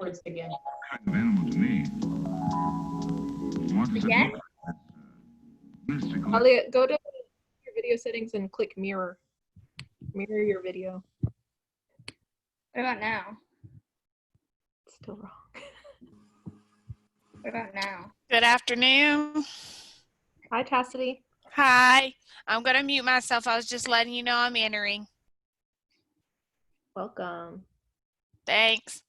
starts again. Kind of animal to me. Wants to Again? look mystical. Elliot, go to your video settings and click mirror. Mirror your video. What about now? It's still wrong. What about now? Good afternoon. Hi, Chastity. Hi. I'm going to mute myself. I was just letting you know I'm entering. Welcome. Thanks.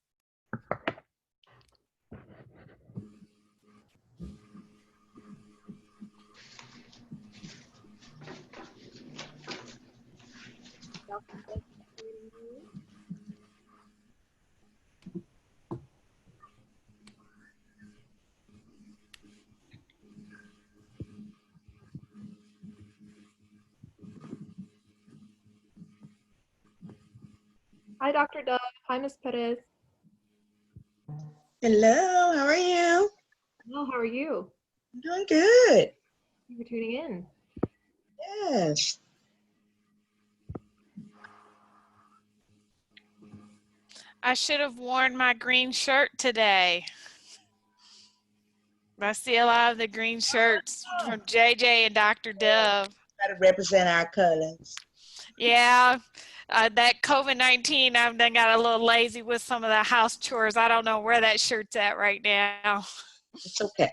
Hi, Dr. Dove. Hi, Ms. Perez. Hello, how are you? Well, how are you? I'm doing good. Thank you for tuning in. Yes. I should have worn my green shirt today. I see a lot of the green shirts from JJ and Dr. Dove. Got to represent our colors. Yeah, that COVID-19, I've then got a little lazy with some of the house chores. I don't know where that shirt's at right now. It's okay.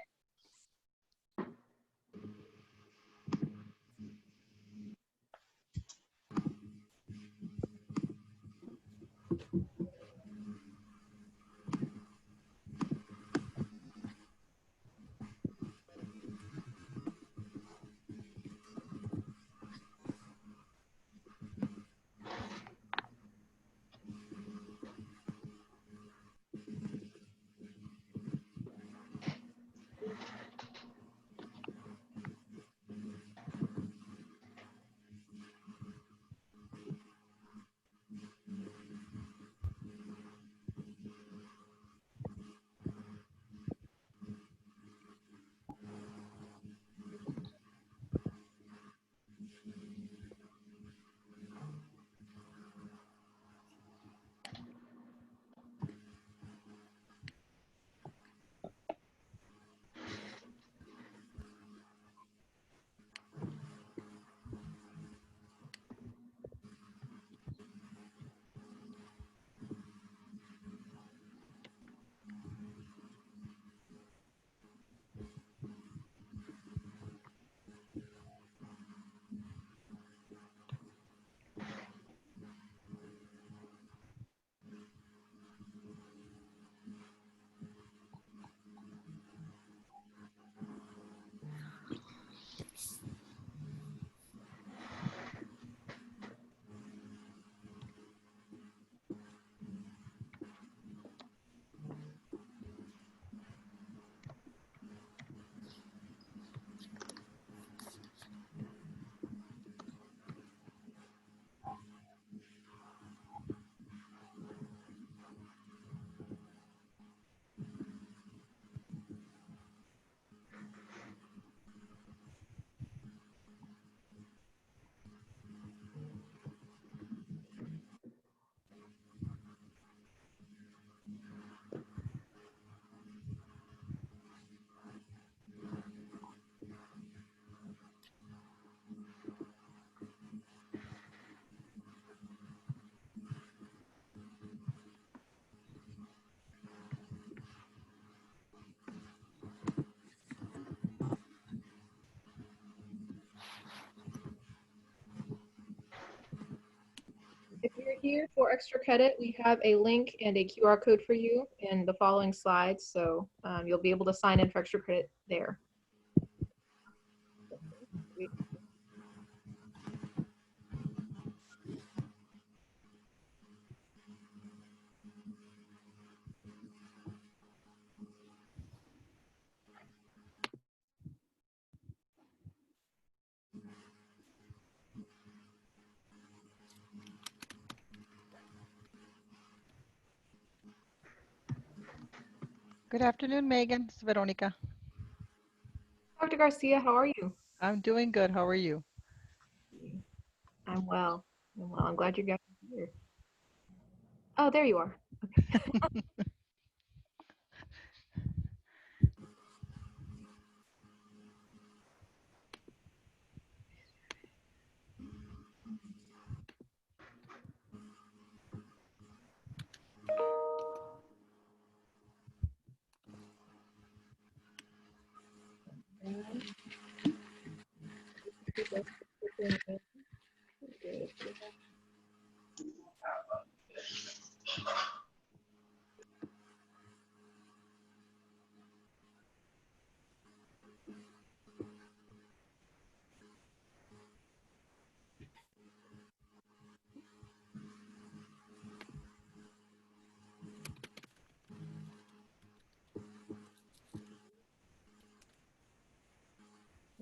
If you're here for extra credit, we have a link and a QR code for you in the following slides. So you'll be able to sign in for extra credit there. Good afternoon, Megan. This is Veronica. Dr. Garcia, how are you? I'm doing good. How are you? I'm well. I'm well. I'm glad you guys are here. Oh, there you are. Okay.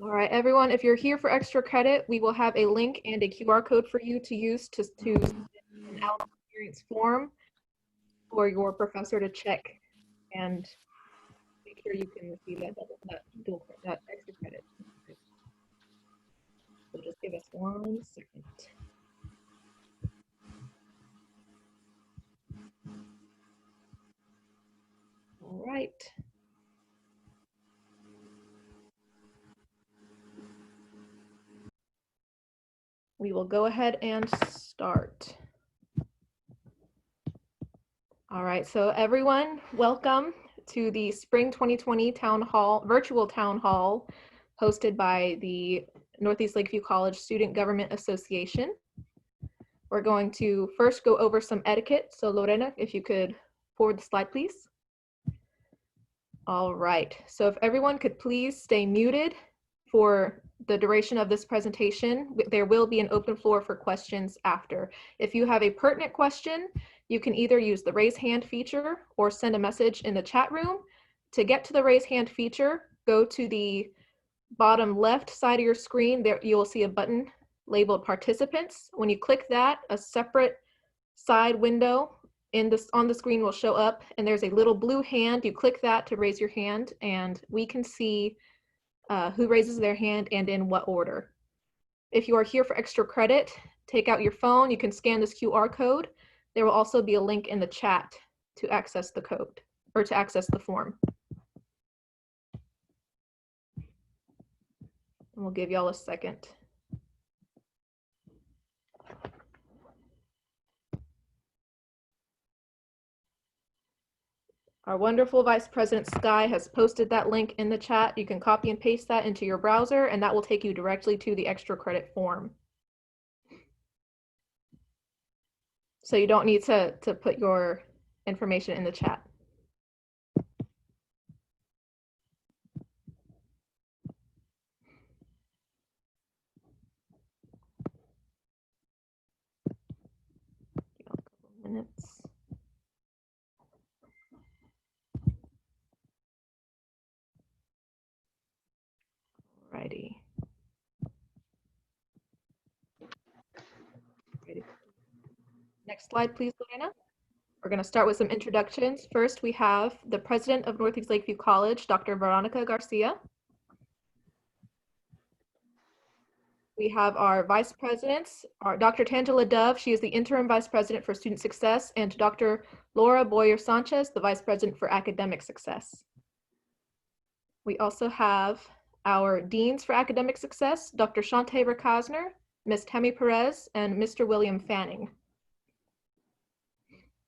All right, everyone, if you're here for extra credit, we will have a link and a QR code for you to use to submit an out experience form for your professor to check and make sure you can receive that extra credit. So just give us 1 second. All right. We will go ahead and start. All right, so everyone, welcome to the Spring 2020 virtual town hall hosted by the Northeast Lakeview College Student Government Association. We're going to first go over some etiquette. So Lorena, if you could forward the slide, please. All right, so if everyone could please stay muted for the duration of this presentation. There will be an open floor for questions after. If you have a pertinent question, you can either use the raise hand feature or send a message in the chat room. To get to the raise hand feature, go to the bottom left side of your screen. There you will see a button labeled participants. When you click that, a separate side window on the screen will show up, and there's a little blue hand. You click that to raise your hand, and we can see who raises their hand and in what order. If you are here for extra credit, take out your phone. You can scan this QR code. There will also be a link in the chat to access the code or to access the form. And we'll give y'all a second. Our wonderful Vice President Sky has posted that link in the chat. You can copy and paste that into your browser, and that will take you directly to the extra credit form. So you don't need to put your information in the chat. A couple minutes. Alrighty. Next slide, please, Lorena. We're going to start with some introductions. First, we have the president of Northeast Lakeview College, Dr. Veronica Garcia. We have our vice presidents, Dr. Tangela Dove, she is the interim vice president for student success, and Dr. Laura Boyer Sanchez, the vice president for academic success. We also have our deans for academic success, Dr. Shante Rakosner, Ms. Tammy Perez, and Mr. William Fanning.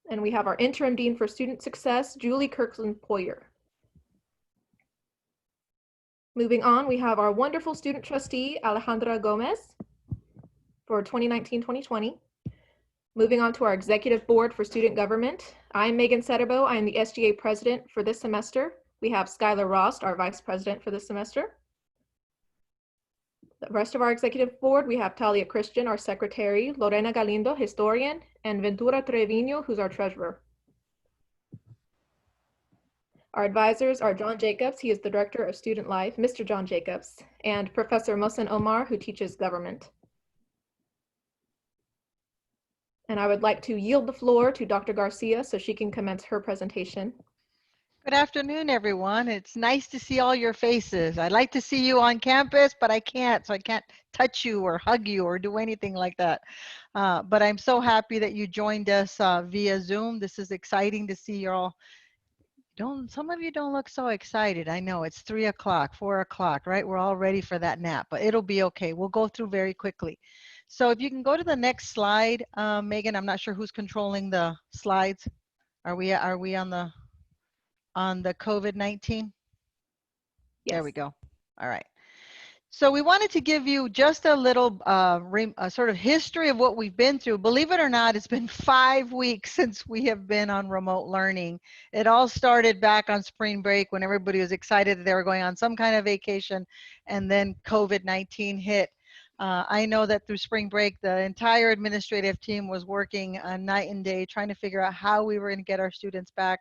And we have our interim dean for student success, Julie Kirkland Poyer. Moving on, we have our wonderful student trustee, Alejandra Gomez, for 2019-2020. Moving on to our executive board for student government. I'm Megan Setterbo. I am the SGA president for this semester. We have Skylar Rost, our vice president for this semester. The rest of our executive board, we have Talia Christian, our secretary, Lorena Galindo, historian, and Ventura Trevino, who's our treasurer. Our advisors are John Jacobs, he is the director of student life, Mr. John Jacobs, and Professor Mohsen Omar, who teaches government. And I would like to yield the floor to Dr. Garcia so she can commence her presentation. Good afternoon, everyone. It's nice to see all your faces. I'd like to see you on campus, but I can't, so I can't touch you or hug you or do anything like that. But I'm so happy that you joined us via Zoom. This is exciting to see you all. Some of you don't look so excited. I know it's 3 o'clock, 4 o'clock, right? We're all ready for that nap, but it'll be okay. We'll go through very quickly. So if you can go to the next slide, Megan, I'm not sure who's controlling the slides. Are we on the COVID-19? Yes. There we go. All right. So we wanted to give you just a little sort of history of what we've been through. Believe it or not, it's been 5 weeks since we have been on remote learning. It all started back on spring break when everybody was excited that they were going on some kind of vacation, and then COVID-19 hit. I know that through spring break, the entire administrative team was working night and day trying to figure out how we were going to get our students back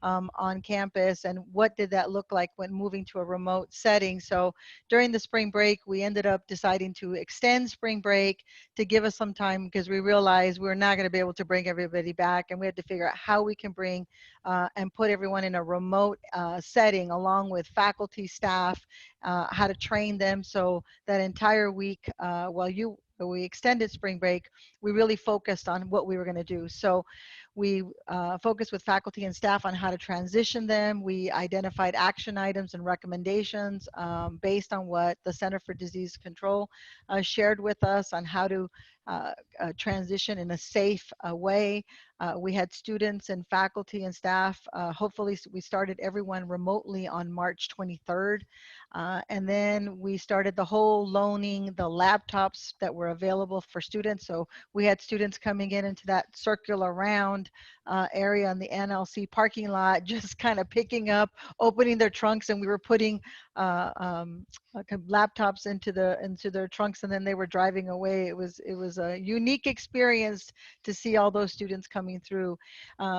on campus, and what did that look like when moving to a remote setting. So during the spring break, we ended up deciding to extend spring break to give us some time, because we realized we were not going to be able to bring everybody back, and we had to figure out how we can bring and put everyone in a remote setting, along with faculty, staff, how to train them. So that entire week, while we extended spring break, we really focused on what we were going to do. So we focused with faculty and staff on how to transition them. We identified action items and recommendations based on what the Center for Disease Control shared with us on how to transition in a safe way. We had students and faculty and staff. Hopefully, we started everyone remotely on March 23rd. And then we started the whole loaning the laptops that were available for students. So we had students coming into that circular round area in the NLC parking lot, just kind of picking up, opening their trunks, and we were putting laptops into their trunks, and then they were driving away. It was a unique experience to see all those students coming through.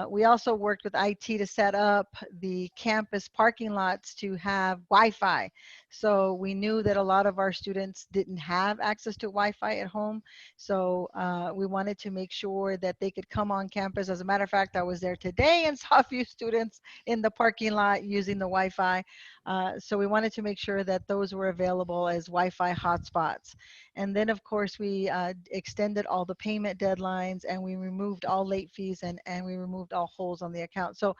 We also worked with IT to set up the campus parking lots to have Wi-Fi. So we knew that a lot of our students didn't have access to Wi-Fi at home. So we wanted to make sure that they could come on campus. As a matter of fact, I was there today and saw a few students in the parking lot using the Wi-Fi. So we wanted to make sure that those were available as Wi-Fi hotspots. And then, of course, we extended all the payment deadlines, and we removed all late fees, and we removed all holes on the account. So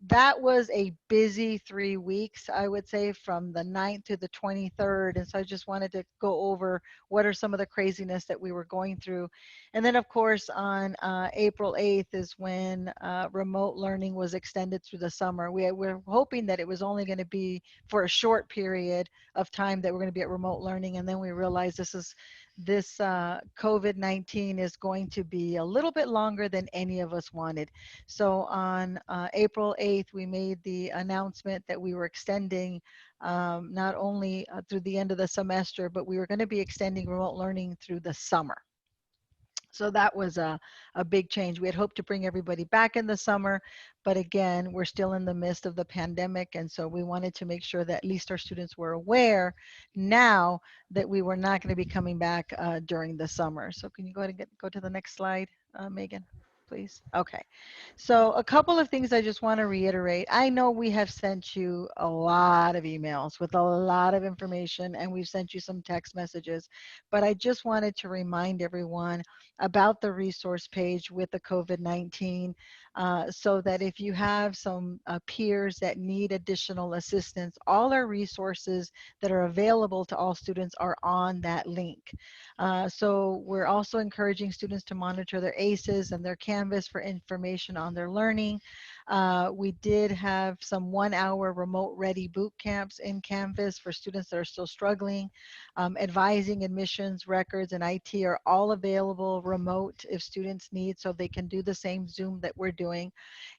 that was a busy 3 weeks, I would say, from the 9th to the 23rd. And so I just wanted to go over what are some of the craziness that we were going through. And then, of course, on April 8th is when remote learning was extended through the summer. We're hoping that it was only going to be for a short period of time that we're going to be at remote learning. And then we realized this COVID-19 is going to be a little bit longer than any of us wanted. So on April 8th, we made the announcement that we were extending not only through the end of the semester, but we were going to be extending remote learning through the summer. So that was a big change. We had hoped to bring everybody back in the summer, but again, we're still in the midst of the pandemic. And so we wanted to make sure that at least our students were aware now that we were not going to be coming back during the summer. So can you go ahead and go to the next slide, Megan, please? Okay. So a couple of things I just want to reiterate. I know we have sent you a lot of emails with a lot of information, and we've sent you some text messages, but I just wanted to remind everyone about the resource page with the COVID-19 so that if you have some peers that need additional assistance, all our resources that are available to all students are on that link. So we're also encouraging students to monitor their ACEs and their Canvas for information on their learning. We did have some 1-hour remote ready boot camps in Canvas for students that are still struggling. Advising, admissions, records, and IT are all available remote if students need, so they can do the same Zoom that we're doing.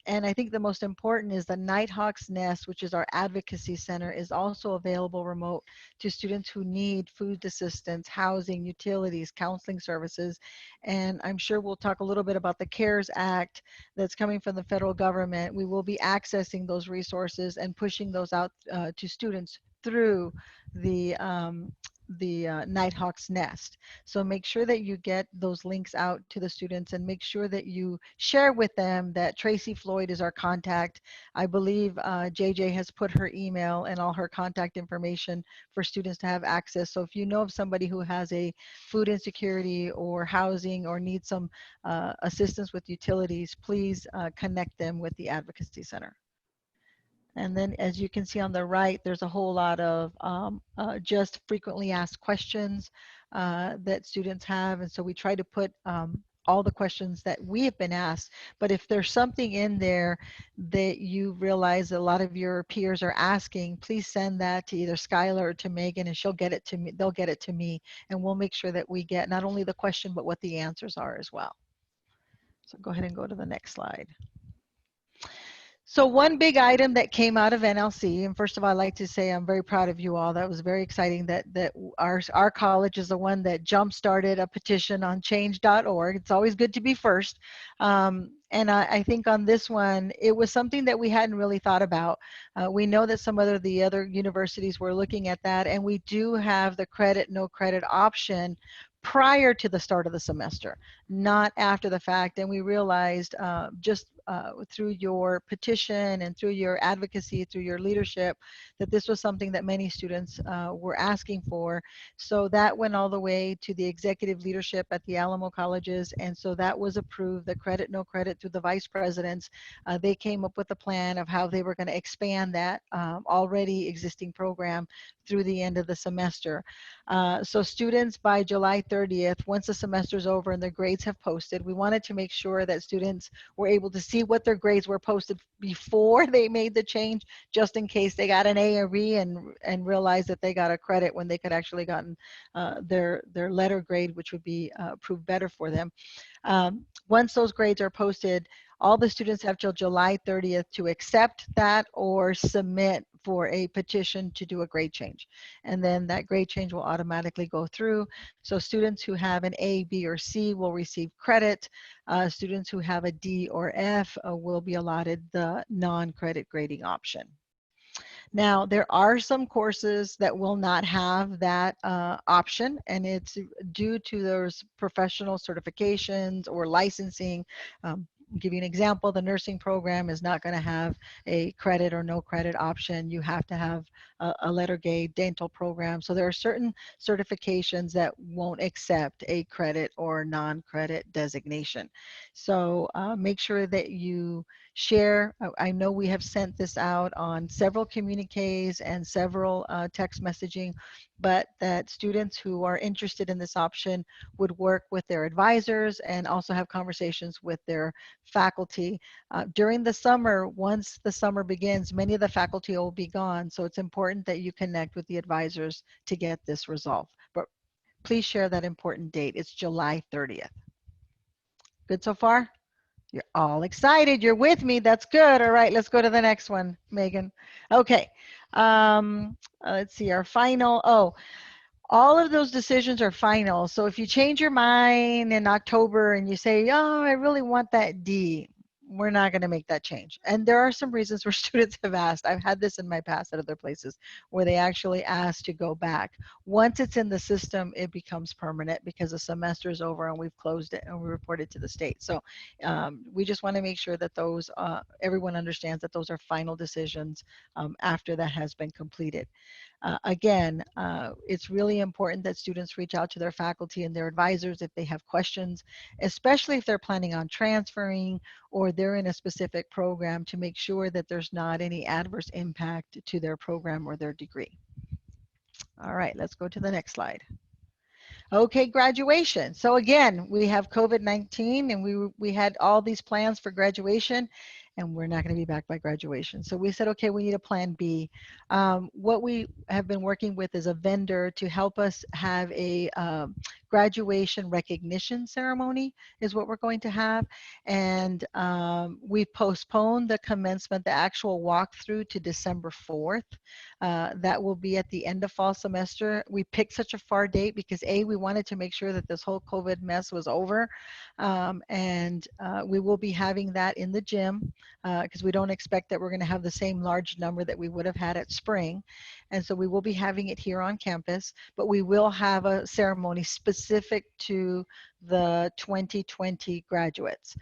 And I think the most important is the Nighthawk's Nest, which is our advocacy center, is also available remote to students who need food assistance, housing, utilities, counseling services. And I'm sure we'll talk a little bit about the CARES Act that's coming from the federal government. We will be accessing those resources and pushing those out to students through the Nighthawk's Nest. So make sure that you get those links out to the students, and make sure that you share with them that Tracy Floyd is our contact. I believe JJ has put her email and all her contact information for students to have access. So if you know of somebody who has a food insecurity or housing or needs some assistance with utilities, please connect them with the Advocacy Center. And then as you can see on the right, there's a whole lot of just frequently asked questions that students have. And so we try to put all the questions that we have been asked. But if there's something in there that you realize a lot of your peers are asking, please send that to either Skylar or to Megan, and she'll get it to me. They'll get it to me, and we'll make sure that we get not only the question, but what the answers are as well. So go ahead and go to the next slide. So one big item that came out of NLC, and first of all, I'd like to say I'm very proud of you all. That was very exciting that our college is the one that jump-started a petition on change.org. It's always good to be first. And I think on this one, it was something that we hadn't really thought about. We know that some of the other universities were looking at that, and we do have the credit, no credit option prior to the start of the semester, not after the fact. And we realized through your petition and through your advocacy, through your leadership, that this was something that many students were asking for. So that went all the way to the executive leadership at the Alamo colleges. And so that was approved, the credit, no credit, through the vice presidents. They came up with a plan of how they were going to expand that already existing program through the end of the semester. So students by July 30th, once the semester's over and their grades have posted, we wanted to make sure that students were able to see what their grades were posted before they made the change, just in case they got an A or B and realized that they got a credit when they could actually gotten their letter grade, which would be proved better for them. Once those grades are posted, all the students have till July 30th to accept that or submit for a petition to do a grade change. And then that grade change will automatically go through. So students who have an A, B, or C will receive credit. Students who have a D or F will be allotted the non-credit grading option. Now, there are some courses that will not have that option, and it's due to those professional certifications or licensing. I'll give you an example. The nursing program is not going to have a credit or no credit option. You have to have a letter grade dental program. So there are certain certifications that won't accept a credit or non-credit designation. So make sure that you share. I know we have sent this out on several communiques and several text messaging, but that students who are interested in this option would work with their advisors and also have conversations with their faculty. During the summer, once the summer begins, many of the faculty will be gone, so it's important that you connect with the advisors to get this resolved. But please share that important date. It's July 30th. Good so far? You're all excited. You're with me. That's good. All right, let's go to the next one, Megan. Okay. Let's see, our final. Oh, all of those decisions are final. So if you change your mind in October and you say, oh, I really want that D, we're not going to make that change. And there are some reasons where students have asked. I've had this in my past at other places where they actually asked to go back. Once it's in the system, it becomes permanent because the semester is over and we've closed it and we report it to the state. So we just want to make sure that those, everyone understands that those are final decisions after that has been completed. Again, it's really important that students reach out to their faculty and their advisors if they have questions, especially if they're planning on transferring or they're in a specific program, to make sure that there's not any adverse impact to their program or their degree. All right, let's go to the next slide. Okay, graduation. So again, we have COVID-19 and we had all these plans for graduation, and we're not going to be back by graduation. So we said, okay, we need a plan B. What we have been working with is a vendor to help us have a graduation recognition ceremony is what we're going to have. And we postponed the commencement, the actual walkthrough, to December 4th. That will be at the end of fall semester. We picked such a far date because A, we wanted to make sure that this whole COVID mess was over. We will be having that in the gym because we don't expect that we're going to have the same large number that we would have had at spring. And so we will be having it here on campus, but we will have a ceremony specific to the 2020 graduates.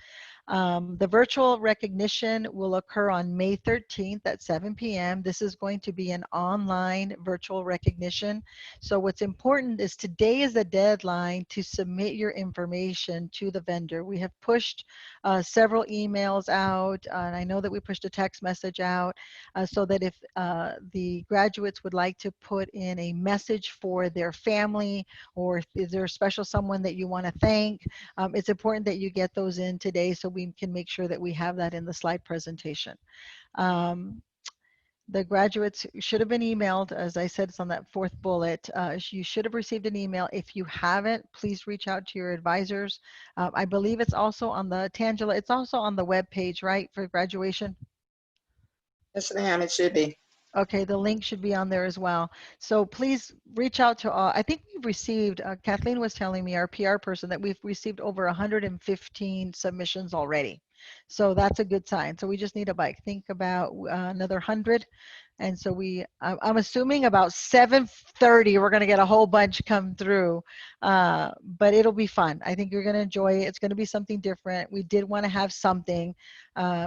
The virtual recognition will occur on May 13th at 7 p.m. This is going to be an online virtual recognition. So what's important is today is the deadline to submit your information to the vendor. We have pushed several emails out, and I know that we pushed a text message out so that if the graduates would like to put in a message for their family, or is there a special someone that you want to thank, it's important that you get those in today so we can make sure that we have that in the slide presentation. The graduates should have been emailed. As I said, it's on that fourth bullet. You should have received an email. If you haven't, please reach out to your advisors. I believe it's also on the Tangela, it's also on the web page, right, for graduation? Yes, ma'am, it should be. Okay, the link should be on there as well. So please reach out to all. I think we've received, Kathleen was telling me, our PR person, that we've received over 115 submissions already. So that's a good sign. So we just need to think about another 100. And so I'm assuming about 7:30, we're going to get a whole bunch come through, but it'll be fun. I think you're going to enjoy it. It's going to be something different. We did want to have something.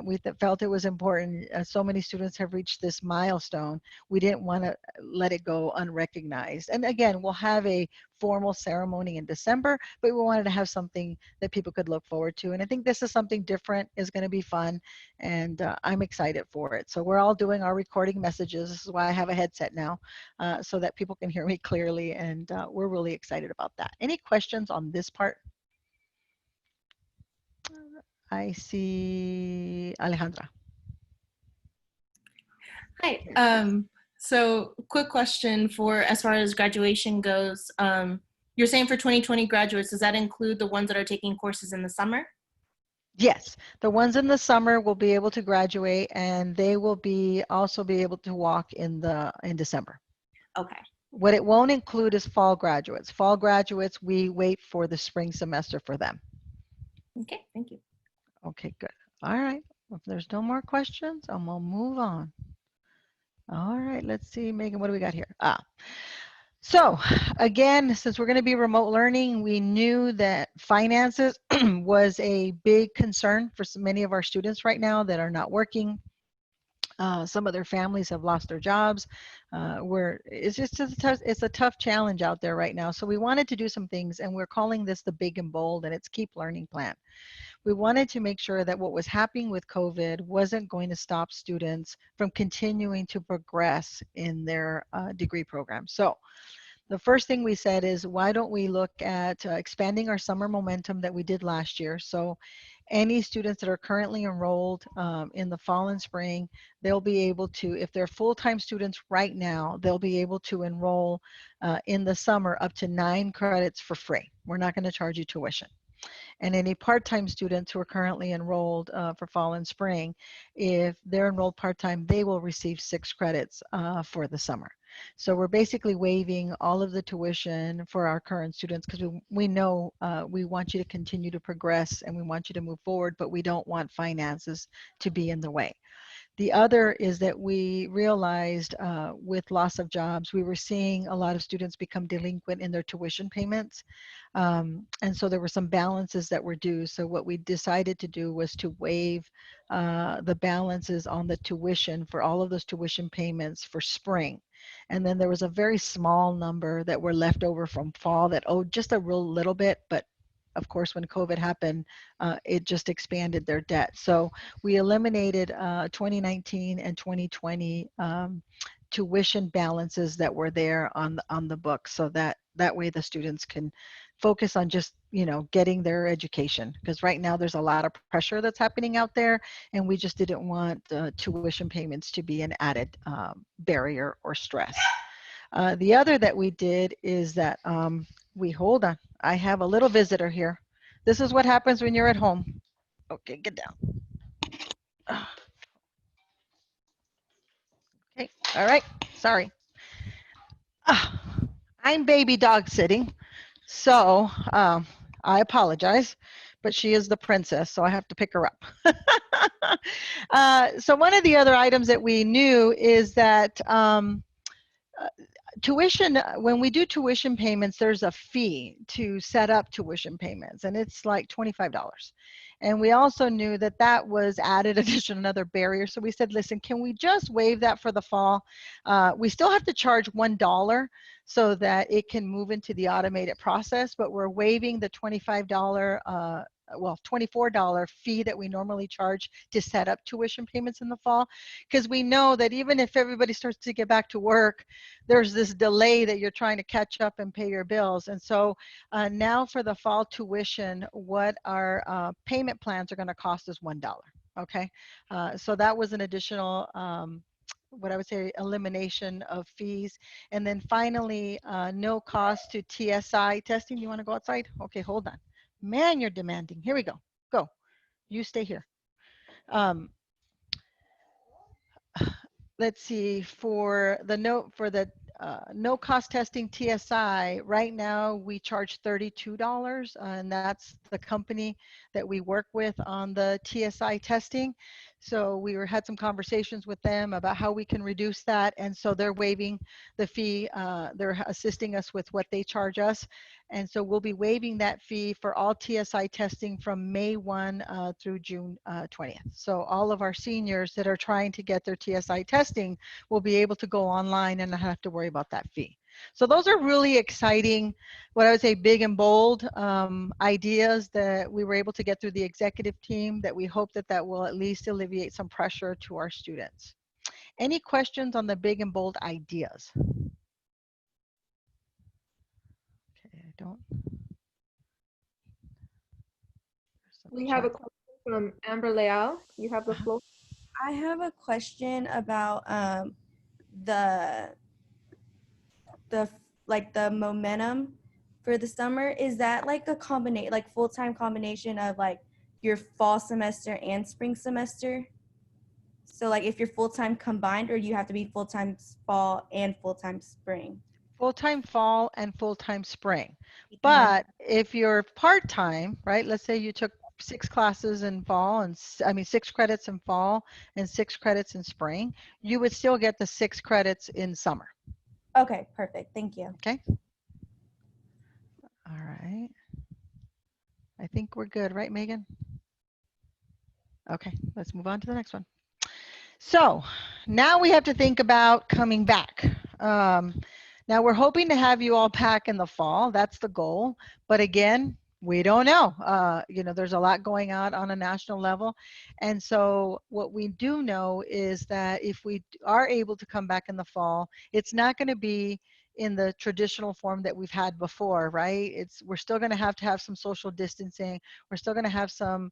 We felt it was important. So many students have reached this milestone. We didn't want to let it go unrecognized. And again, we'll have a formal ceremony in December, but we wanted to have something that people could look forward to. And I think this is something different, is going to be fun, and I'm excited for it. So we're all doing our recording messages. This is why I have a headset now, so that people can hear me clearly, and we're really excited about that. Any questions on this part? I see Alejandra. Hi. So quick question for as far as graduation goes. You're saying for 2020 graduates, does that include the ones that are taking courses in the summer? Yes, the ones in the summer will be able to graduate, and they will also be able to walk in December. Okay. What it won't include is fall graduates. Fall graduates, we wait for the spring semester for them. Okay, thank you. Okay, good. All right. If there's no more questions, I'm gonna move on. All right, let's see, Megan, what do we got here? So again, since we're going to be remote learning, we knew that finances was a big concern for so many of our students right now that are not working. Some of their families have lost their jobs. It's a tough challenge out there right now. So we wanted to do some things, and we're calling this the big and bold, and it's Keep Learning Plan. We wanted to make sure that what was happening with COVID wasn't going to stop students from continuing to progress in their degree program. So the first thing we said is, why don't we look at expanding our summer momentum that we did last year? So any students that are currently enrolled in the fall and spring, they'll be able to, if they're full-time students right now, they'll be able to enroll in the summer up to 9 credits for free. We're not going to charge you tuition. And any part-time students who are currently enrolled for fall and spring, if they're enrolled part-time, they will receive 6 credits for the summer. So we're basically waiving all of the tuition for our current students, because we know we want you to continue to progress and we want you to move forward, but we don't want finances to be in the way. The other is that we realized with loss of jobs, we were seeing a lot of students become delinquent in their tuition payments. And so there were some balances that were due. So what we decided to do was to waive the balances on the tuition for all of those tuition payments for spring. And then there was a very small number that were left over from fall that owed just a real little bit, but of course, when COVID happened, it just expanded their debt. So we eliminated 2019 and 2020 tuition balances that were there on the books, so that way the students can focus on just, you know, getting their education, because right now there's a lot of pressure that's happening out there, and we just didn't want tuition payments to be an added barrier or stress. The other that we did is that hold on. I have a little visitor here. This is what happens when you're at home. Okay, get down. Okay, all right, sorry. I'm baby dog sitting, so I apologize, but she is the princess, so I have to pick her up. So one of the other items that we knew is that tuition, when we do tuition payments, there's a fee to set up tuition payments, and it's like $25. And we also knew that that was added additional another barrier. So we said, listen, can we just waive that for the fall? We still have to charge $1 so that it can move into the automated process, but we're waiving the $24 fee that we normally charge to set up tuition payments in the fall, because we know that even if everybody starts to get back to work, there's this delay that you're trying to catch up and pay your bills. And so now for the fall tuition, what our payment plans are going to cost us $1. Okay, so that was an additional what I would say elimination of fees. And then finally, no cost to TSI testing. You want to go outside? Okay, hold on. Man, you're demanding. Here we go. Go. You stay here. let's see, for the no cost testing TSI, right now we charge $32, and that's the company that we work with on the TSI testing. So had some conversations with them about how we can reduce that, and so they're waiving the fee. They're assisting us with what they charge us, and so we'll be waiving that fee for all TSI testing from May 1 through June 20th. So all of our seniors that are trying to get their TSI testing will be able to go online and not have to worry about that fee. So those are really exciting, what I would say big and bold ideas that we were able to get through the executive team, that we hope that will at least alleviate some pressure to our students. Any questions on the big and bold ideas? Okay, I don't. We have a question from Amber Leal. You have the floor. I have a question about the the momentum for the summer. Is that like a combination, like full-time combination of like your fall semester and spring semester? So like if you're full-time combined, or you have to be full-time fall and full-time spring? Full-time fall and full-time spring. But if you're part-time, right, let's say you took 6 classes in fall, and 6 credits in fall and 6 credits in spring, you would still get the 6 credits in summer. Okay, perfect. Thank you. Okay. All right. I think we're good, right, Megan? Okay, let's move on to the next one. So now we have to think about coming back. Now we're hoping to have you all back in the fall. That's the goal. But again, we don't know. There's a lot going on a national level. And so what we do know is that if we are able to come back in the fall, it's not going to be in the traditional form that we've had before, right? We're still going to have some social distancing. We're still going to have some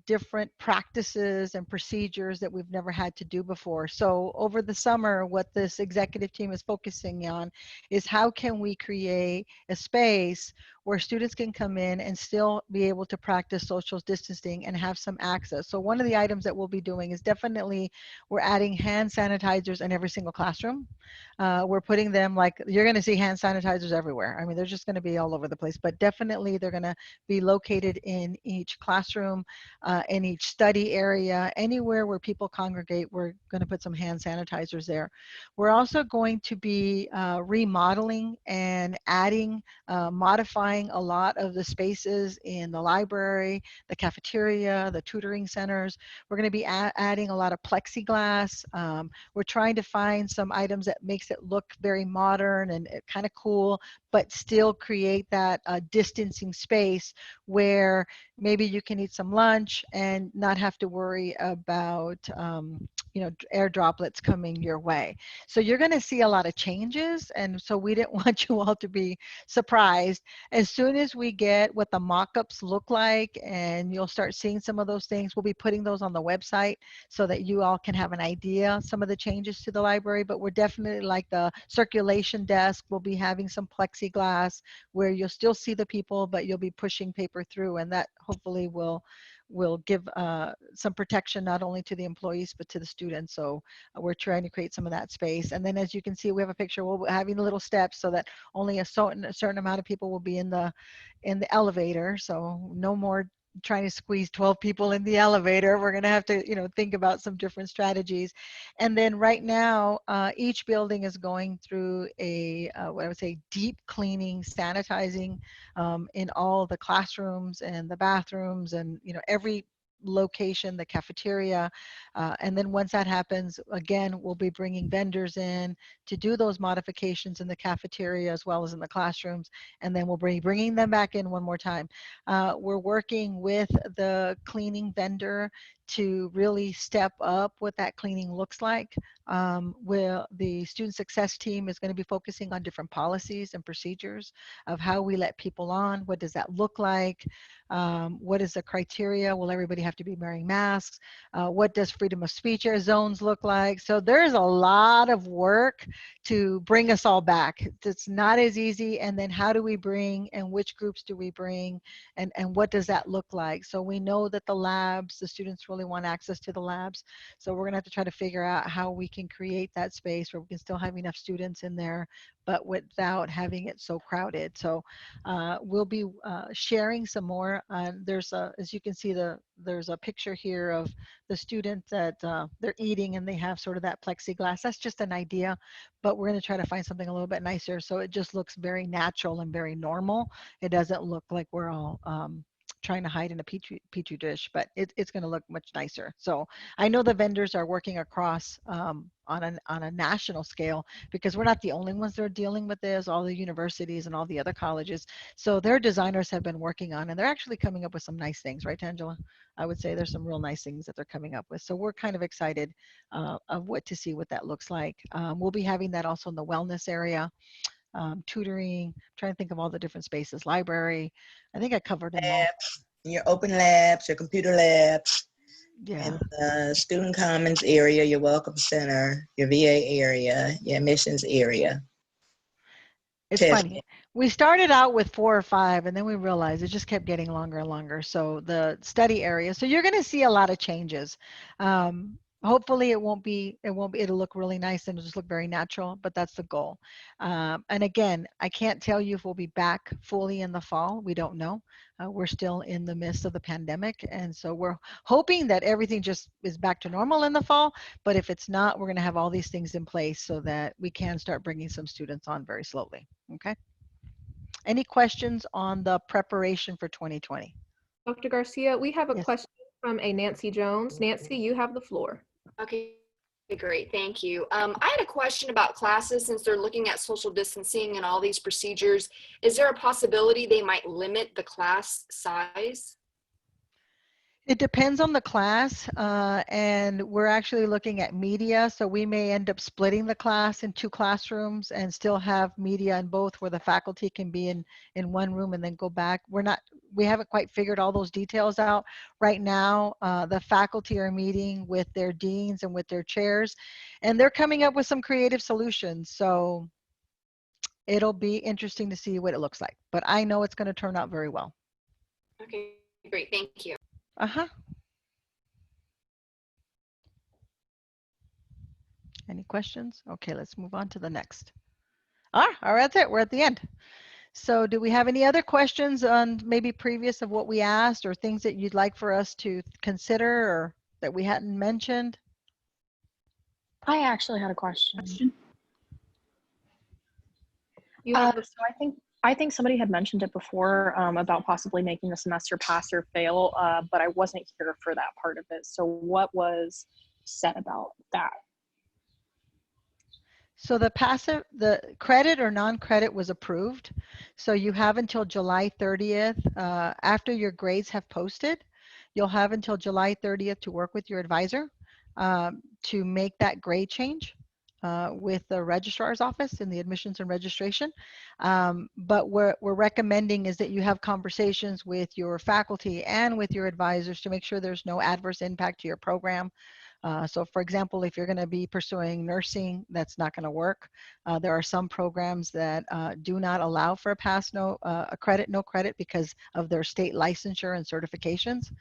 different practices and procedures that we've never had to do before. So over the summer, what this executive team is focusing on is how can we create a space where students can come in and still be able to practice social distancing and have some access. So one of the items that we'll be doing is definitely we're adding hand sanitizers in every single classroom. We're putting them, like, you're going to see hand sanitizers everywhere. I mean, they're just going to be all over the place, but definitely they're going to be located in each classroom, in each study area, anywhere where people congregate. We're going to put some hand sanitizers there. We're also going to be remodeling and adding, modifying a lot of the spaces in the library, the cafeteria, the tutoring centers. We're going to be adding a lot of plexiglass. We're trying to find some items that makes it look very modern and kind of cool, but still create that distancing space where maybe you can eat some lunch and not have to worry about air droplets coming your way. So you're going to see a lot of changes, and so we didn't want you all to be surprised. As soon as we get what the mock-ups look like, and you'll start seeing some of those things, we'll be putting those on the website so that you all can have an idea some of the changes to the library. But we're definitely, like the circulation desk, we'll be having some plexiglass where you'll still see the people, but you'll be pushing paper through, and that hopefully will give some protection not only to the employees but to the students. So we're trying to create some of that space. And then, as you can see, we have a picture. We'll be having little steps so that only a certain amount of people will be in the elevator. So no more trying to squeeze 12 people in the elevator. We're going to have to, think about some different strategies. And then right now, each building is going through a, what I would say, deep cleaning, sanitizing in all the classrooms and the bathrooms and, every location, the cafeteria. And then once that happens, again, we'll be bringing vendors in to do those modifications in the cafeteria as well as in the classrooms. And then we'll be bringing them back in one more time. We're working with the cleaning vendor to really step up what that cleaning looks like. Where the student success team is going to be focusing on different policies and procedures of how we let people on. What does that look like? What is the criteria? Will everybody have to be wearing masks? What does freedom of speech zones look like? So there's a lot of work to bring us all back. It's not as easy. And then how do we bring, and which groups do we bring, and what does that look like? So we know that the labs, the students will really want access to the labs. So we're gonna have to try to figure out how we can create that space where we can still have enough students in there, but without having it so crowded. So we'll be sharing some more. There's a, as you can see, there's a picture here of the students that they're eating and they have sort of that plexiglass. That's just an idea, but we're going to try to find something a little bit nicer so it just looks very natural and very normal. It doesn't look like we're all trying to hide in a petri dish, but it's going to look much nicer. So I know the vendors are working across on a national scale, because we're not the only ones that are dealing with this. All the universities and all the other colleges, so their designers have been working on, and they're actually coming up with some nice things, right, Angela? I would say there's some real nice things that they're coming up with. So we're kind of excited of what to see what that looks like. We'll be having that also in the wellness area, tutoring, trying to think of all the different spaces, library. I think I covered them all. Labs, your open labs, your computer labs, Yeah. and the student commons area, your welcome center, your VA area, your admissions area. It's Testing. funny. We started out with 4 or 5, and then we realized it just kept getting longer and longer. So the study area. So you're going to see a lot of changes. Hopefully it'll look really nice and it'll just look very natural, but that's the goal. And again, I can't tell you if we'll be back fully in the fall. We don't know. We're still in the midst of the pandemic. And so we're hoping that everything just is back to normal in the fall. But if it's not, we're going to have all these things in place so that we can start bringing some students on very slowly. Okay. Any questions on the preparation for 2020? Dr. Garcia, we have a Yes. question from a Nancy Jones. Nancy, you have the floor. Okay, great. Thank you. I had a question about classes since they're looking at social distancing and all these procedures. Is there a possibility they might limit the class size? It depends on the class, and we're actually looking at media. So we may end up splitting the class in 2 classrooms and still have media in both, where the faculty can be in one room and then go back. We haven't quite figured all those details out. Right now, the faculty are meeting with their deans and with their chairs, and they're coming up with some creative solutions. So it'll be interesting to see what it looks like, but I know it's going to turn out very well. Okay, great. Thank you. Uh-huh. Any questions? Okay, let's move on to the next. All right, that's it. We're at the end. So do we have any other questions on maybe previous of what we asked, or things that you'd like for us to consider or that we hadn't mentioned? I actually had a question. You have So I think somebody had mentioned it before about possibly making the semester pass or fail, but I wasn't here for that part of it. So what was said about that? So the credit or non-credit was approved. So you have until July 30th, after your grades have posted, you'll have until July 30th to work with your advisor to make that grade change with the registrar's office in the admissions and registration. But what we're recommending is that you have conversations with your faculty and with your advisors to make sure there's no adverse impact to your program. So for example, if you're going to be pursuing nursing, that's not going to work. There are some programs that do not allow for a credit, no credit, because of their state licensure and certifications.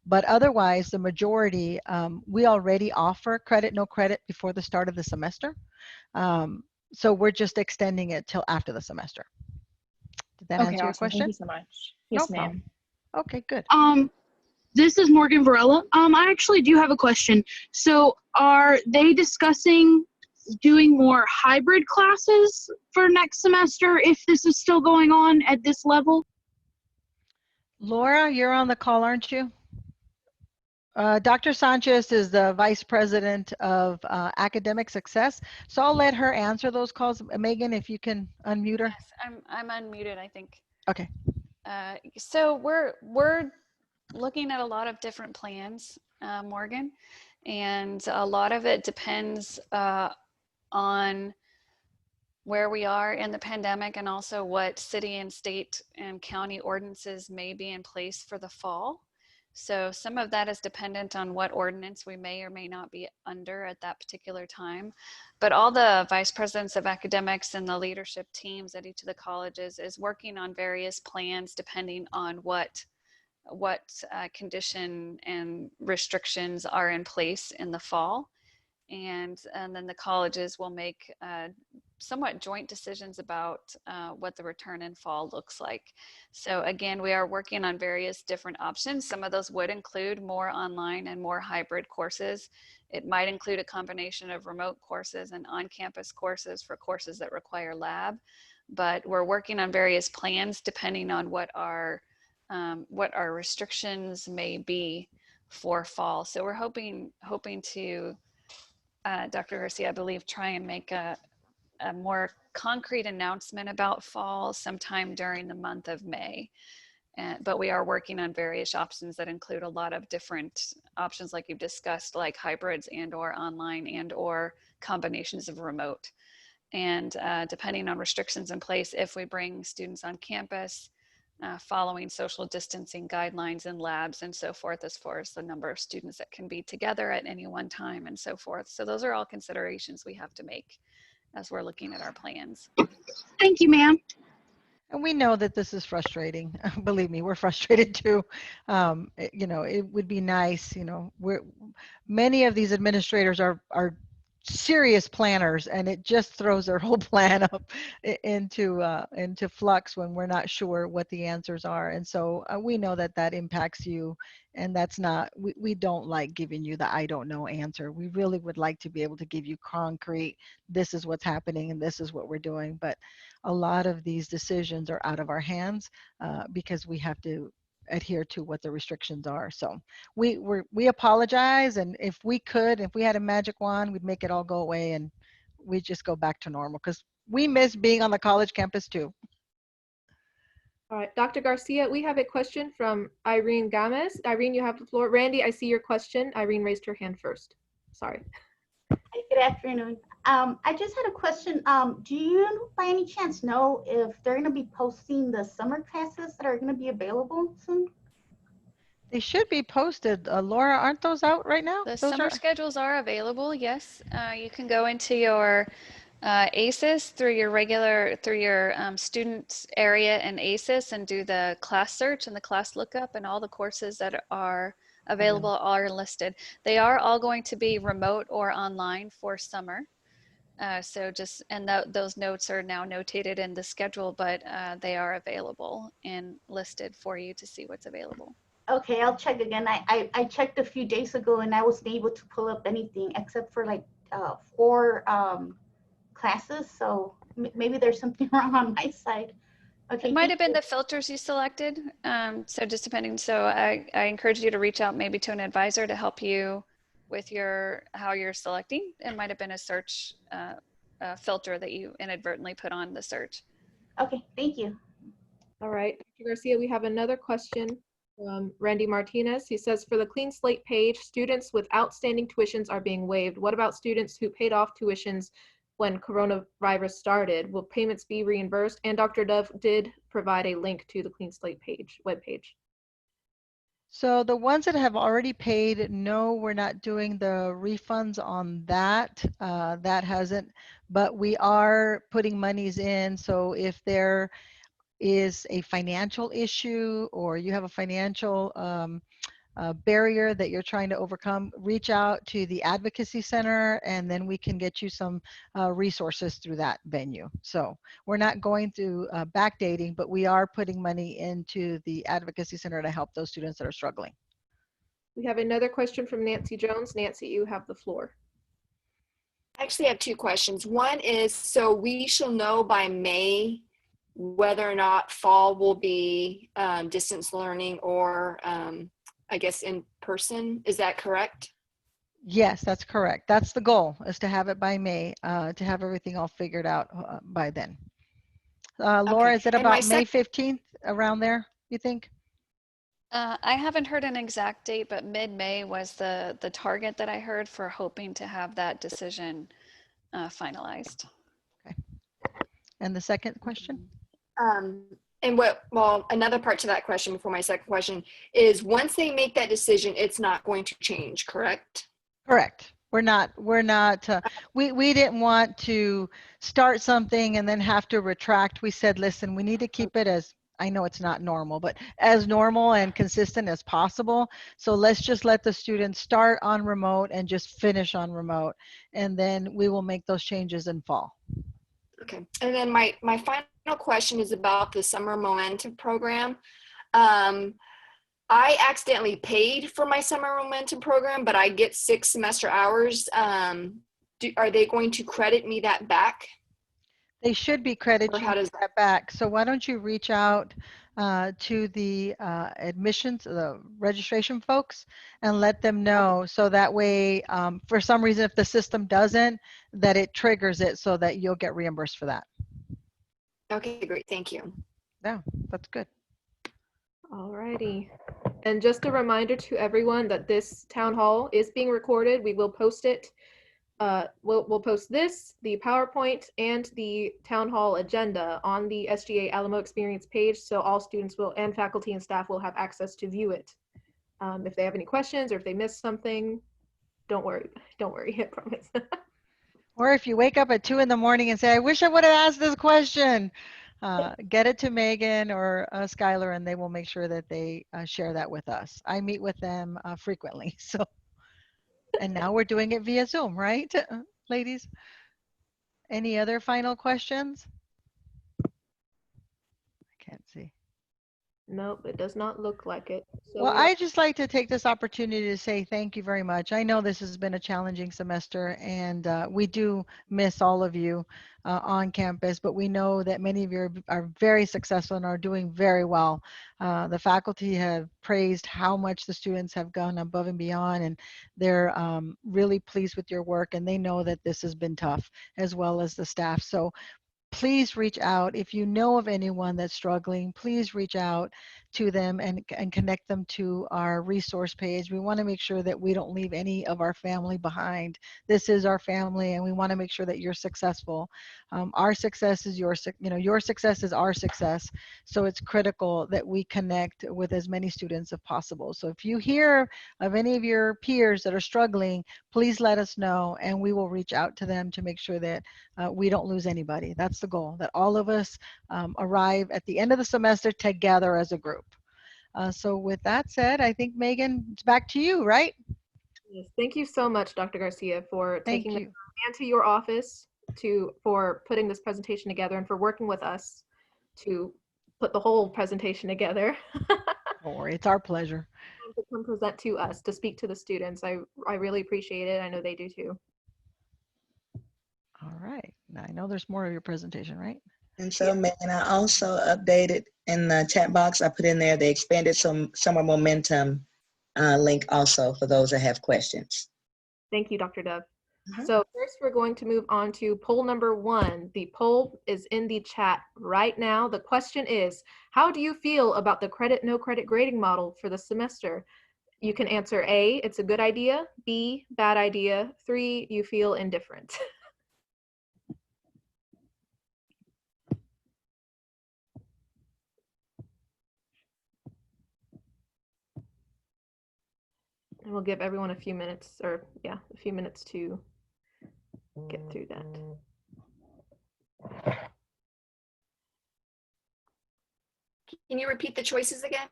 But otherwise, the majority, we already offer credit, no credit before the start of the semester. So we're just extending it till after the semester. Did that Okay, answer your awesome. question? Thank you so much. Yes, No ma'am. problem. Okay, good. This is Morgan Varela. I actually do have a question. So are they discussing doing more hybrid classes for next semester if this is still going on at this level? Laura, you're on the call, aren't you? Dr. Sanchez is the Vice President of Academic Success, so I'll let her answer those calls. Megan, if you can unmute her. Yes, I'm unmuted, I think. Okay. So we're looking at a lot of different plans, Morgan, and a lot of it depends on where we are in the pandemic and also what city and state and county ordinances may be in place for the fall. So some of that is dependent on what ordinance we may or may not be under at that particular time. But all the vice presidents of academics and the leadership teams at each of the colleges is working on various plans depending on what what condition and restrictions are in place in the fall. And then the colleges will make somewhat joint decisions about what the return in fall looks like. So again, we are working on various different options. Some of those would include more online and more hybrid courses. It might include a combination of remote courses and on-campus courses for courses that require lab. But we're working on various plans depending on what our restrictions may be for fall. So we're hoping to, Dr. Garcia, I believe, try and make a more concrete announcement about fall sometime during the month of May. But we are working on various options that include a lot of different options like you've discussed, like hybrids and or online and or combinations of remote. And depending on restrictions in place, if we bring students on campus, following social distancing guidelines and labs and so forth, as far as the number of students that can be together at any one time and so forth. So those are all considerations we have to make as we're looking at our plans. Thank you, ma'am. And we know that this is frustrating. Believe me, we're frustrated too. You know, it would be nice, you know, many of these administrators are serious planners, and it just throws their whole plan up into flux when we're not sure what the answers are. And so we know that that impacts you, and that's not, we don't like giving you the I don't know answer. We really would like to be able to give you concrete, this is what's happening and this is what we're doing. But a lot of these decisions are out of our hands because we have to adhere to what the restrictions are. So we apologize, and if we had a magic wand, we'd make it all go away and we just go back to normal, because we miss being on the college campus too. All right, Dr. Garcia, we have a question from Irene Gomez. Irene, you have the floor. Randy, I see your question. Irene raised her hand first. Sorry. Good afternoon. I just had a question. Do you by any chance know if they're going to be posting the summer classes that are going to be available soon? They should be posted. Laura, aren't those out right now? The summer schedules are available, yes. You can go into your ACES through your student area in ACES and do the class search and the class lookup, and all the courses that are available are listed. They are all going to be remote or online for summer. So just, and those notes are now notated in the schedule, but they are available and listed for you to see what's available. Okay, I'll check again. I checked a few days ago and I wasn't able to pull up anything except for like 4 classes. So maybe there's something wrong on my side. Okay. It might have been the filters you selected. So just depending. So I encourage you to reach out maybe to an advisor to help you with how you're selecting. It might have been a search filter that you inadvertently put on the search. Okay, thank you. All right, Dr. Garcia, we have another question from Randy Martinez. He says, for the clean slate page, students with outstanding tuitions are being waived. What about students who paid off tuitions when coronavirus started? Will payments be reimbursed? And Dr. Dove did provide a link to the clean slate page, webpage. So the ones that have already paid, no, we're not doing the refunds on that. That hasn't, but we are putting monies in. So if there is a financial issue or you have a financial barrier that you're trying to overcome, reach out to the Advocacy Center, and then we can get you some resources through that venue. So we're not going through backdating, but we are putting money into the Advocacy Center to help those students that are struggling. We have another question from Nancy Jones. Nancy, you have the floor. I actually have 2 questions. One is, so we shall know by May whether or not fall will be distance learning or I guess in person. Is that correct? Yes, that's correct. That's the goal, is to have it by May, to have everything all figured out by then. Laura, is it about May 15th, around there, you think? I haven't heard an exact date, but mid-May was the target that I heard for hoping to have that decision finalized. Okay. And the second question? And another part to that question before my second question is, once they make that decision, it's not going to change, correct? Correct. We didn't want to start something and then have to retract. We said, listen, we need to keep it as I know it's not normal, but as normal and consistent as possible. So let's just let the students start on remote and just finish on remote. And then we will make those changes in fall. Okay. And then my final question is about the Summer Momentum Program. I accidentally paid for my Summer Momentum Program, but I get 6 semester hours. Are they going to credit me that back? They should be crediting that back. So why don't you reach out to the admissions, the registration folks, and let them know. So that way, for some reason, if the system doesn't, that it triggers it so that you'll get reimbursed for that. Okay, great. Thank you. Yeah, that's good. Alrighty. And just a reminder to everyone that this town hall is being recorded. We will post it. We'll post this, the PowerPoint, and the town hall agenda on the SGA Alamo Experience page, so all students will, and faculty and staff will have access to view it. If they have any questions or if they missed something, don't worry, I promise. Or if you wake up at 2 in the morning and say, I wish I would have asked this question, get it to Megan or Skylar, and they will make sure that they share that with us. I meet with them frequently, so. And now we're doing it via Zoom, right, ladies? Any other final questions? I can't see. Nope, it does not look like it. So Well, I'd just like to take this opportunity to say thank you very much. I know this has been a challenging semester, and we do miss all of you on campus, but we know that many of you are very successful and are doing very well. The faculty have praised how much the students have gone above and beyond, and they're really pleased with your work, and they know that this has been tough, as well as the staff. So please reach out. If you know of anyone that's struggling, please reach out to them and connect them to our resource page. We want to make sure that we don't leave any of our family behind. This is our family, and we want to make sure that you're successful. Our success is your success is our success. So it's critical that we connect with as many students as possible. So if you hear of any of your peers that are struggling, please let us know, and we will reach out to them to make sure that we don't lose anybody. That's the goal, that all of us arrive at the end of the semester together as a group. So with that said, I think, Megan, it's back to you, right? yes, thank you so much, Dr. Garcia, for taking the you. time and to your office for putting this presentation together and for working with us to put the whole presentation together. Don't worry, it's our pleasure. To come present to us, to speak to the students. I really appreciate it. I know they do too. All right. Now I know there's more of your presentation, right? And so, Megan, I also updated in the chat box. I put in there the expanded summer momentum link also for those that have questions. Thank you, Dr. Dove. So first we're going to move on to poll number 1. The poll is in the chat right now. The question is, how do you feel about the credit, no credit grading model for the semester? You can answer A, it's a good idea, B, bad idea, 3, you feel indifferent. And we'll give everyone a few minutes, or yeah, a few minutes to get through that. Can you repeat the choices again?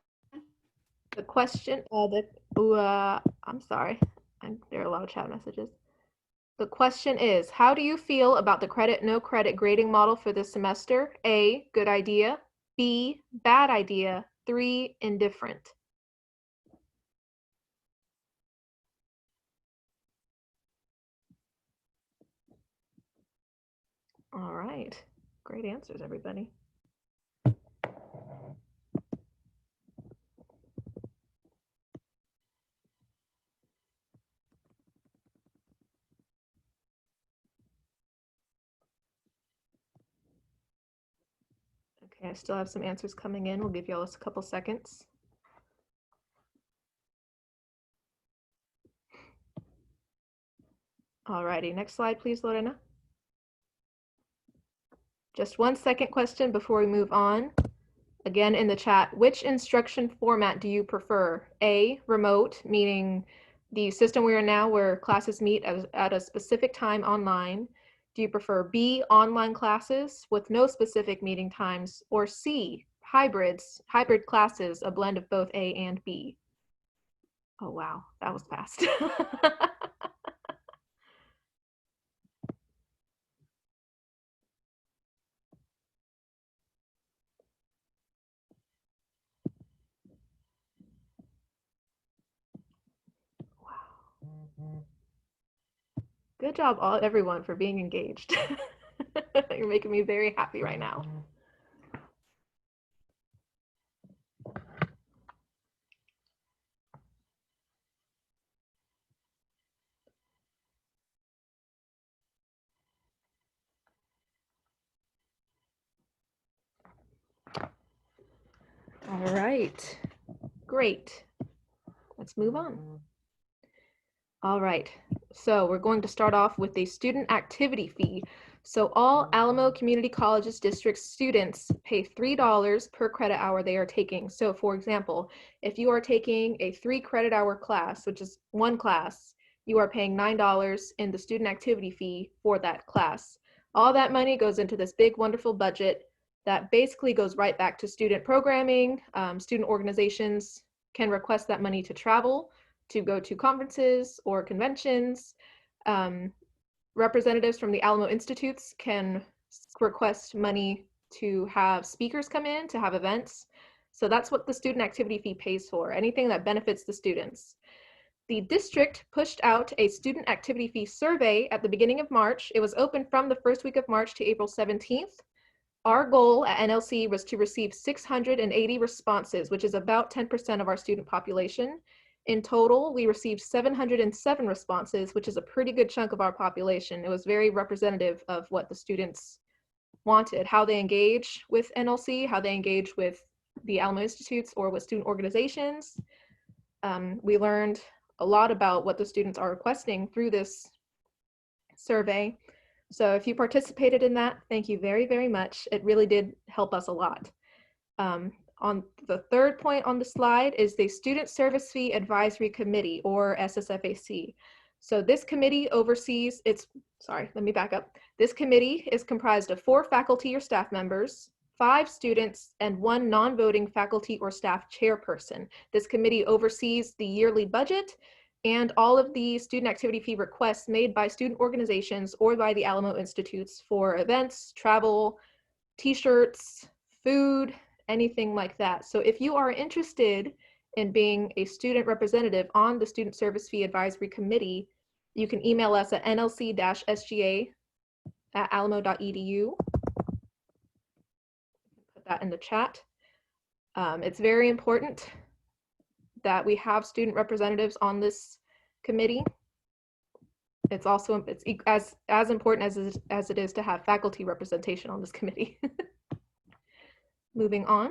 The question, I'm sorry, there are a lot of chat messages. The question is, how do you feel about the credit, no credit grading model for this semester? A, good idea, B, bad idea, 3, indifferent. All right, great answers, everybody. Okay, I still have some answers coming in. We'll give y'all a couple seconds. Alrighty, next slide, please, Lorena. Just one second question before we move on. Again, in the chat, which instruction format do you prefer? A, remote, meaning the system we are now where classes meet at a specific time online. Do you prefer B, online classes with no specific meeting times? Or C, hybrid classes, a blend of both A and B. Oh, wow, that was fast. Good job, everyone, for being engaged. You're making me very happy right now. All right, great. Let's move on. All right, so we're going to start off with a student activity fee. So all Alamo Community Colleges district students pay $3 per credit hour they are taking. So for example, if you are taking a 3 credit hour class, which is one class, you are paying $9 in the student activity fee for that class. All that money goes into this big, wonderful budget that basically goes right back to student programming. Student organizations can request that money to travel, to go to conferences or conventions. Representatives from the Alamo Institutes can request money to have speakers come in, to have events. So that's what the student activity fee pays for, anything that benefits the students. The district pushed out a student activity fee survey at the beginning of March. It was open from the first week of March to April 17th. Our goal at NLC was to receive 680 responses, which is about 10% of our student population. In total, we received 707 responses, which is a pretty good chunk of our population. It was very representative of what the students wanted, how they engage with NLC, how they engage with the Alamo Institutes or with student organizations. We learned a lot about what the students are requesting through this survey. So if you participated in that, thank you very, very much. It really did help us a lot. On the third point on the slide is the Student Service Fee Advisory Committee, or SSFAC. So this committee oversees, let me back up. This committee is comprised of 4 faculty or staff members, 5 students, and 1 non-voting faculty or staff chairperson. This committee oversees the yearly budget and all of the student activity fee requests made by student organizations or by the Alamo Institutes for events, travel, t-shirts, food, anything like that. So if you are interested in being a student representative on the Student Service Fee Advisory Committee, you can email us at nlc-sga@alamo.edu. Put that in the chat. It's very important that we have student representatives on this committee. It's also as important as it is to have faculty representation on this committee. Moving on.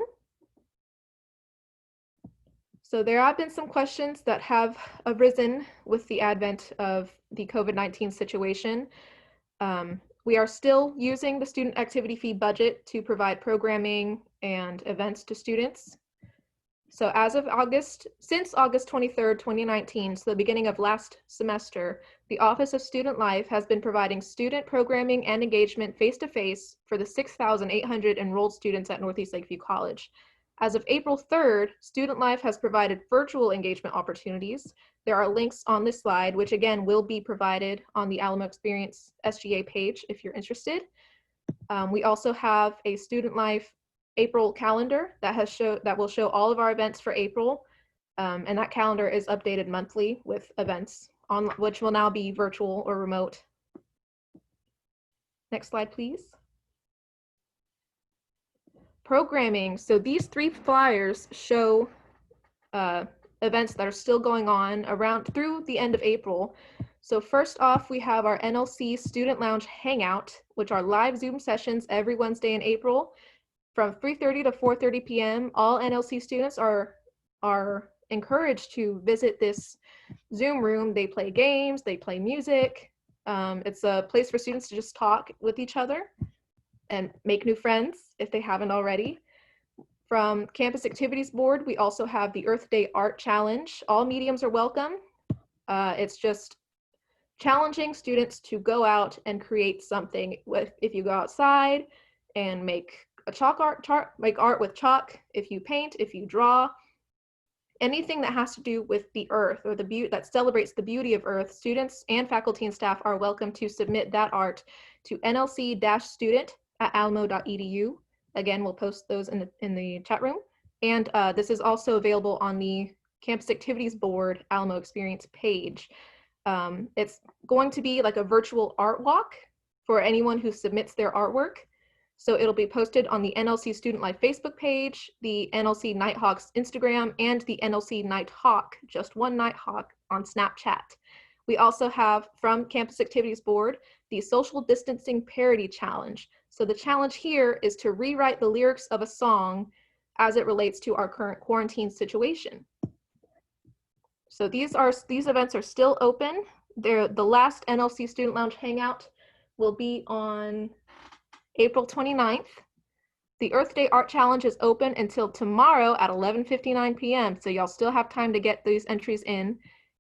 So there have been some questions that have arisen with the advent of the COVID-19 situation. We are still using the student activity fee budget to provide programming and events to students. So since August 23rd, 2019, so the beginning of last semester, the Office of Student Life has been providing student programming and engagement face-to-face for the 6,800 enrolled students at Northeast Lakeview College. As of April 3rd, Student Life has provided virtual engagement opportunities. There are links on this slide, which again will be provided on the Alamo Experience SGA page if you're interested. We also have a Student Life April calendar that will show all of our events for April, and that calendar is updated monthly with events on which will now be virtual or remote. Next slide, please. Programming. So these 3 flyers show events that are still going on around through the end of April. So first off, we have our NLC Student Lounge Hangout, which are live Zoom sessions every Wednesday in April. From 3:30 to 4:30 p.m., all NLC students are encouraged to visit this Zoom room. They play games, they play music. It's a place for students to just talk with each other and make new friends if they haven't already. From Campus Activities Board, we also have the Earth Day Art Challenge. All mediums are welcome. It's just challenging students to go out and create something. If you go outside and make a chalk art chart, make art with chalk, if you paint, if you draw, anything that has to do with the earth or the beauty that celebrates the beauty of earth, students and faculty and staff are welcome to submit that art to nlc-student@alamo.edu. Again, we'll post those in the chat room. And this is also available on the Campus Activities Board Alamo Experience page. It's going to be like a virtual art walk for anyone who submits their artwork. So it'll be posted on the NLC Student Life Facebook page, the NLC Nighthawks Instagram, and the NLC Nighthawk, just one Nighthawk, on Snapchat. We also have, from Campus Activities Board, the Social Distancing Parody Challenge. So the challenge here is to rewrite the lyrics of a song as it relates to our current quarantine situation. So these events are still open. The last NLC Student Lounge Hangout will be on April 29th. The Earth Day Art Challenge is open until tomorrow at 11:59 p.m. So y'all still have time to get these entries in.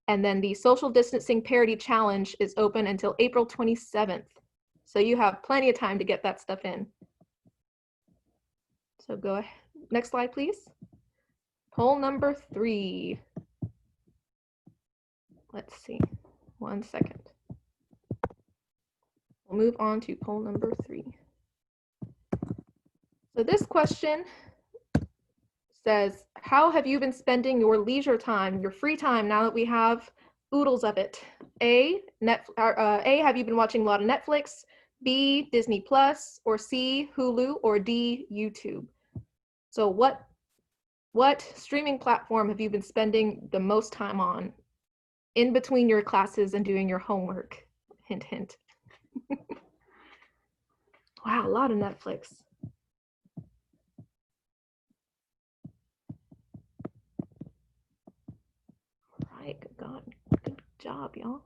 And then the Social Distancing Parody Challenge is open until April 27th. So you have plenty of time to get that stuff in. So go ahead. Next slide, please. Poll number 3. Let's see. 1 second. We'll move on to poll number 3. So this question says, how have you been spending your leisure time, your free time, now that we have oodles of it? A, have you been watching a lot of Netflix? B, Disney Plus, or C, Hulu, or D, YouTube? So what streaming platform have you been spending the most time on in between your classes and doing your homework? Hint, hint. Wow, a lot of Netflix. All right, good job, y'all.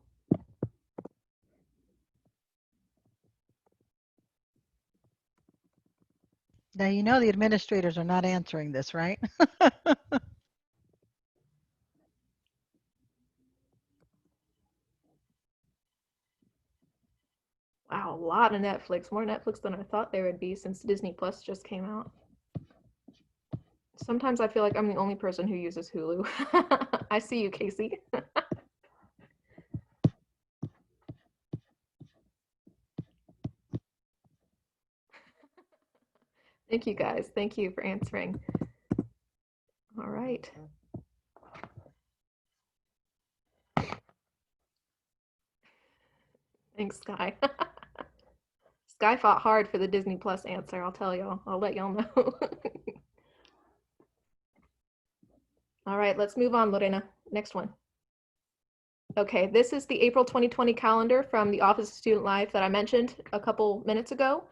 Now, you know the administrators are not answering this, right? Wow, a lot of Netflix, more Netflix than I thought there would be since Disney Plus just came out. Sometimes I feel like I'm the only person who uses Hulu. I see you, Casey. Thank you, guys. Thank you for answering. All right. Thanks, Sky. Sky fought hard for the Disney Plus answer, I'll tell y'all. I'll let y'all know. All right, let's move on, Lorena. Next one. Okay, this is the April 2020 calendar from the Office of Student Life that I mentioned a couple minutes ago.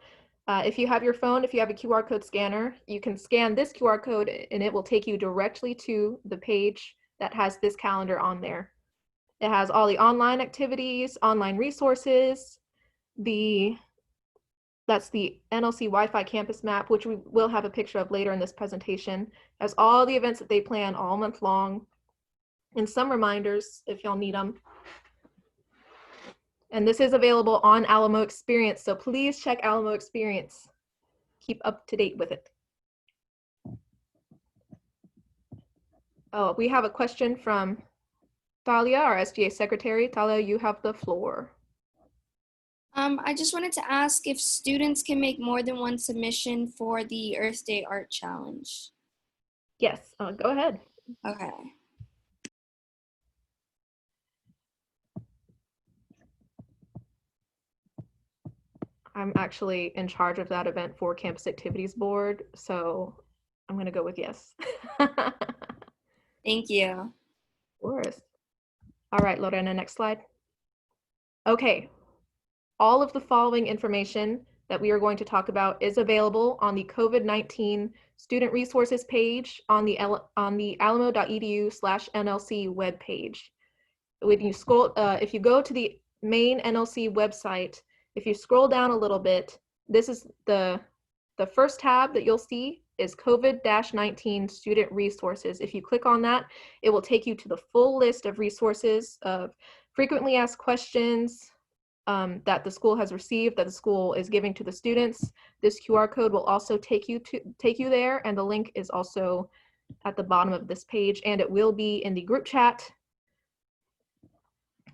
If you have your phone, if you have a QR code scanner, you can scan this QR code and it will take you directly to the page that has this calendar on there. It has all the online activities, online resources, that's the NLC Wi-Fi campus map, which we will have a picture of later in this presentation. It has all the events that they plan all month long, and some reminders if y'all need them. And this is available on Alamo Experience, so please check Alamo Experience. Keep up to date with it. Oh, we have a question from Talia, our SGA secretary. Talia, you have the floor. I just wanted to ask if students can make more than one submission for the Earth Day Art Challenge. Yes, go ahead. Okay. I'm actually in charge of that event for Campus Activities Board, so I'm going to go with yes. Thank you. Of course. All right, Lorena, next slide. Okay, all of the following information that we are going to talk about is available on the COVID-19 student resources page on the alamo.edu/NLC webpage. When you scroll, if you go to the main NLC website, if you scroll down a little bit, this is the first tab that you'll see is COVID-19 student resources. If you click on that, it will take you to the full list of resources of frequently asked questions, that the school has received, that the school is giving to the students. This QR code will also take you there, and the link is also at the bottom of this page, and it will be in the group chat.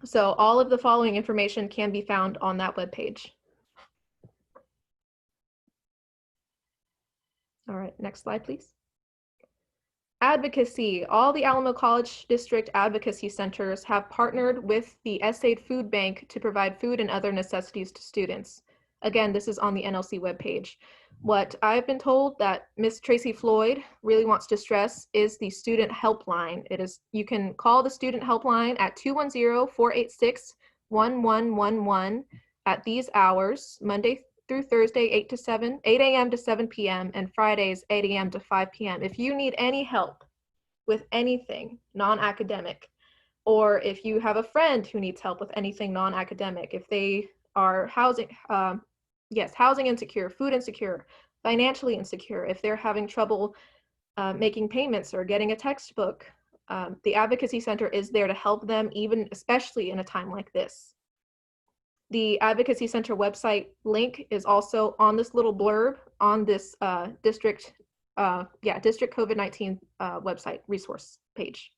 So all of the following information can be found on that webpage. All right, next slide, please. Advocacy. All the Alamo College District advocacy centers have partnered with the S8 Food Bank to provide food and other necessities to students. Again, this is on the NLC webpage. What I've been told that Miss Tracy Floyd really wants to stress is the student helpline. You can call the student helpline at 210-486-1111 at these hours, Monday through Thursday, 8 a.m. to 7 p.m. and Fridays, 8 a.m. to 5 p.m. If you need any help with anything non-academic, or if you have a friend who needs help with anything non-academic, if they are housing insecure, food insecure, financially insecure, if they're having trouble making payments or getting a textbook, the Advocacy Center is there to help them, especially in a time like this. The Advocacy Center website link is also on this little blurb on this district COVID-19 website resource page.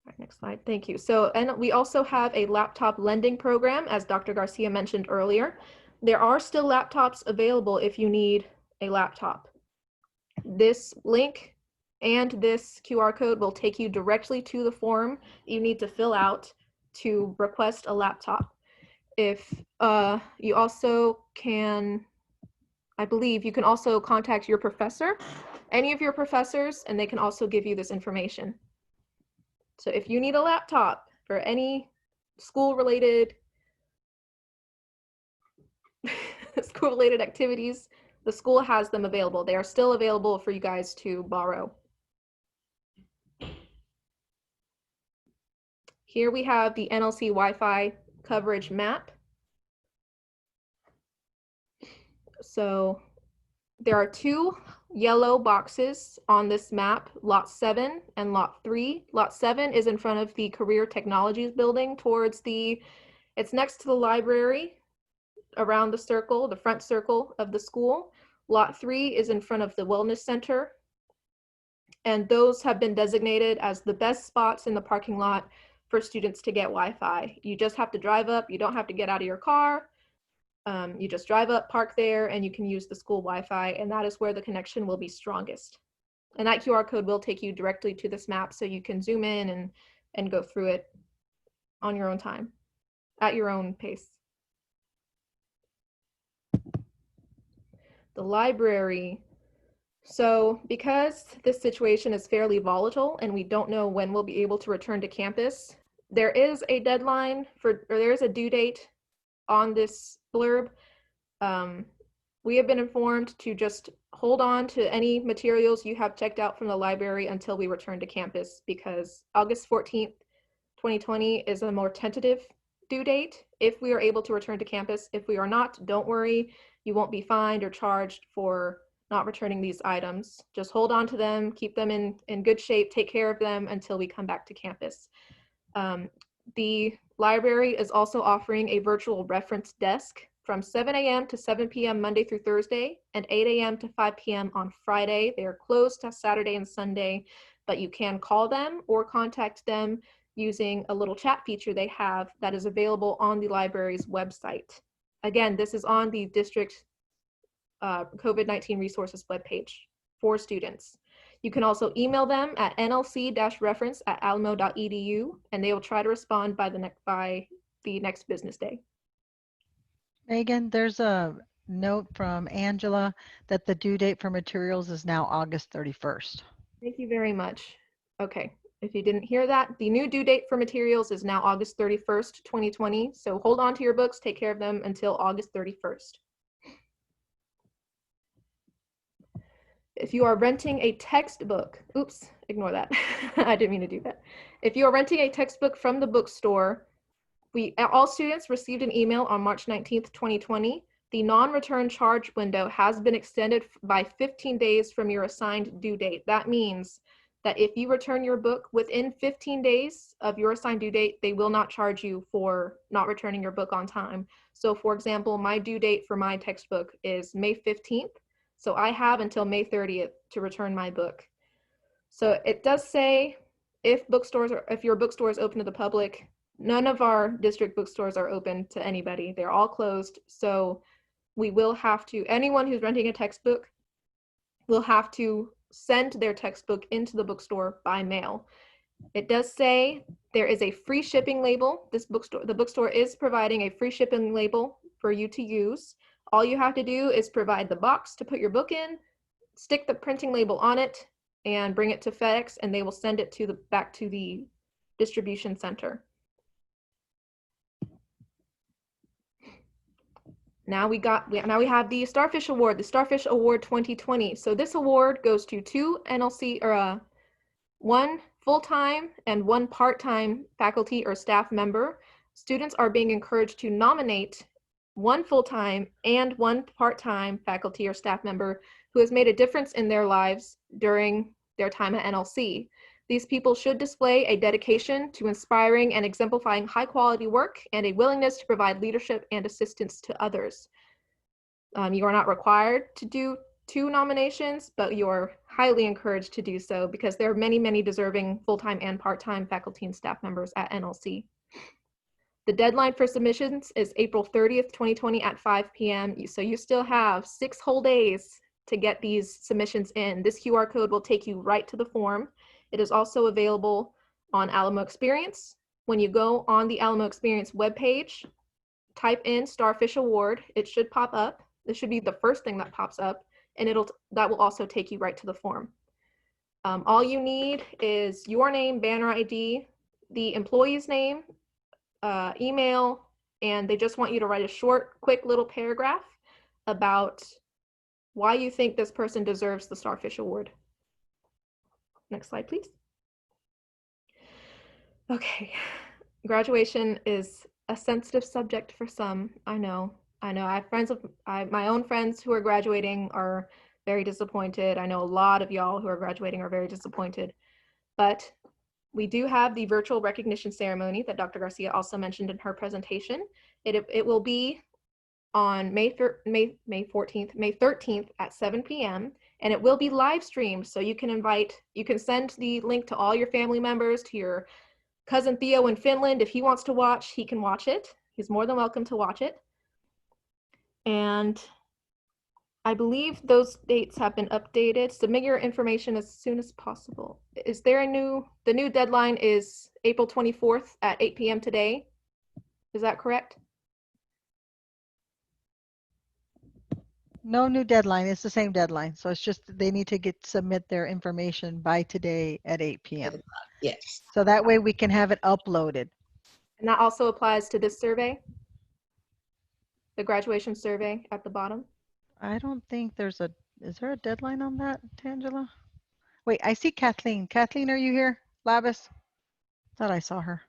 All right, next slide, thank you. So, and we also have a laptop lending program, as Dr. Garcia mentioned earlier. There are still laptops available if you need a laptop. This link and this QR code will take you directly to the form you need to fill out to request a laptop. If you also can, I believe you can also contact your professor, any of your professors, and they can also give you this information. So if you need a laptop for any school-related activities, the school has them available. They are still available for you guys to borrow. Here we have the NLC Wi-Fi coverage map. So there are two yellow boxes on this map, Lot 7 and Lot 3. Lot 7 is in front of the Career Technologies building it's next to the library around the circle, the front circle of the school. Lot 3 is in front of the Wellness Center. And those have been designated as the best spots in the parking lot for students to get Wi-Fi. You just have to drive up. You don't have to get out of your car. You just drive up, park there, and you can use the school Wi-Fi, and that is where the connection will be strongest. And that QR code will take you directly to this map, so you can zoom in and go through it on your own time, at your own pace. The library. So because this situation is fairly volatile and we don't know when we'll be able to return to campus, there is a deadline there is a due date on this blurb. We have been informed to just hold on to any materials you have checked out from the library until we return to campus, because August 14th, 2020 is a more tentative due date if we are able to return to campus. If we are not, don't worry, you won't be fined or charged for not returning these items. Just hold on to them, keep them in good shape, take care of them until we come back to campus. The library is also offering a virtual reference desk from 7 a.m. to 7 p.m. Monday through Thursday and 8 a.m. to 5 p.m. on Friday. They are closed on Saturday and Sunday, but you can call them or contact them using a little chat feature they have that is available on the library's website. Again, this is on the district COVID-19 resources webpage for students. You can also email them at nlc-reference@alamo.edu, and they will try to respond by the next business day. Megan, there's a note from Angela that the due date for materials is now August 31st. Thank you very much. Okay, if you didn't hear that, the new due date for materials is now August 31st, 2020. So hold on to your books, take care of them until August 31st. If you are renting a textbook, oops, ignore that. I didn't mean to do that. If you are renting a textbook from the bookstore, all students received an email on March 19th, 2020. The non-return charge window has been extended by 15 days from your assigned due date. That means that if you return your book within 15 days of your assigned due date, they will not charge you for not returning your book on time. So for example, my due date for my textbook is May 15th. So I have until May 30th to return my book. So it does say if your bookstore is open to the public, none of our district bookstores are open to anybody. They're all closed. So we will have to, anyone who's renting a textbook will have to send their textbook into the bookstore by mail. It does say there is a free shipping label. The bookstore is providing a free shipping label for you to use. All you have to do is provide the box to put your book in, stick the printing label on it, and bring it to FedEx, and they will send it back to the distribution center. Now we have the Starfish Award, the Starfish Award 2020. So this award goes to 2 NLC or 1 full-time and 1 part-time faculty or staff member. Students are being encouraged to nominate 1 full-time and 1 part-time faculty or staff member who has made a difference in their lives during their time at NLC. These people should display a dedication to inspiring and exemplifying high-quality work and a willingness to provide leadership and assistance to others. You are not required to do 2 nominations, but you're highly encouraged to do so because there are many, many deserving full-time and part-time faculty and staff members at NLC. The deadline for submissions is April 30th, 2020 at 5 p.m. So you still have 6 whole days to get these submissions in. This QR code will take you right to the form. It is also available on Alamo Experience. When you go on the Alamo Experience webpage, type in Starfish Award. It should pop up. This should be the first thing that pops up, and that will also take you right to the form. All you need is your name, banner ID, the employee's name, email, and they just want you to write a short, quick little paragraph about why you think this person deserves the Starfish Award. Next slide, please. Okay, graduation is a sensitive subject for some. I know. I have my own friends who are graduating are very disappointed. I know a lot of y'all who are graduating are very disappointed, but we do have the virtual recognition ceremony that Dr. Garcia also mentioned in her presentation. It will be on May 13th at 7 p.m. and it will be live streamed. So you can send the link to all your family members, to your cousin Theo in Finland. If he wants to watch, he can watch it. He's more than welcome to watch it. And I believe those dates have been updated. Submit your information as soon as possible. Is there the new deadline is April 24th at 8 p.m. today. Is that correct? No new deadline. It's the same deadline. So it's just they need to submit their information by today at 8 p.m. Yes. So that way we can have it uploaded. And that also applies to this survey, the graduation survey at the bottom. I don't think is there a deadline on that, Tangela? Wait, I see Kathleen. Kathleen, are you here? Labis? Thought I saw her.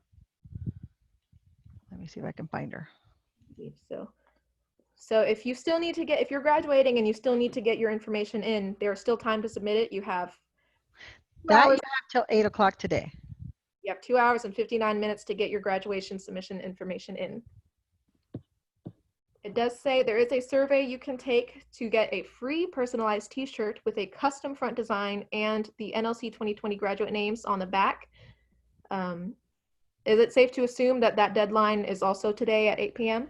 Let me see if I can find her. I believe so. So if you're graduating and you still need to get your information in, there's still time to submit it. You have that you have till 8 o'clock today. You have 2 hours and 59 minutes to get your graduation submission information in. It does say there is a survey you can take to get a free personalized t-shirt with a custom front design and the NLC 2020 graduate names on the back. Is it safe to assume that deadline is also today at 8 p.m.?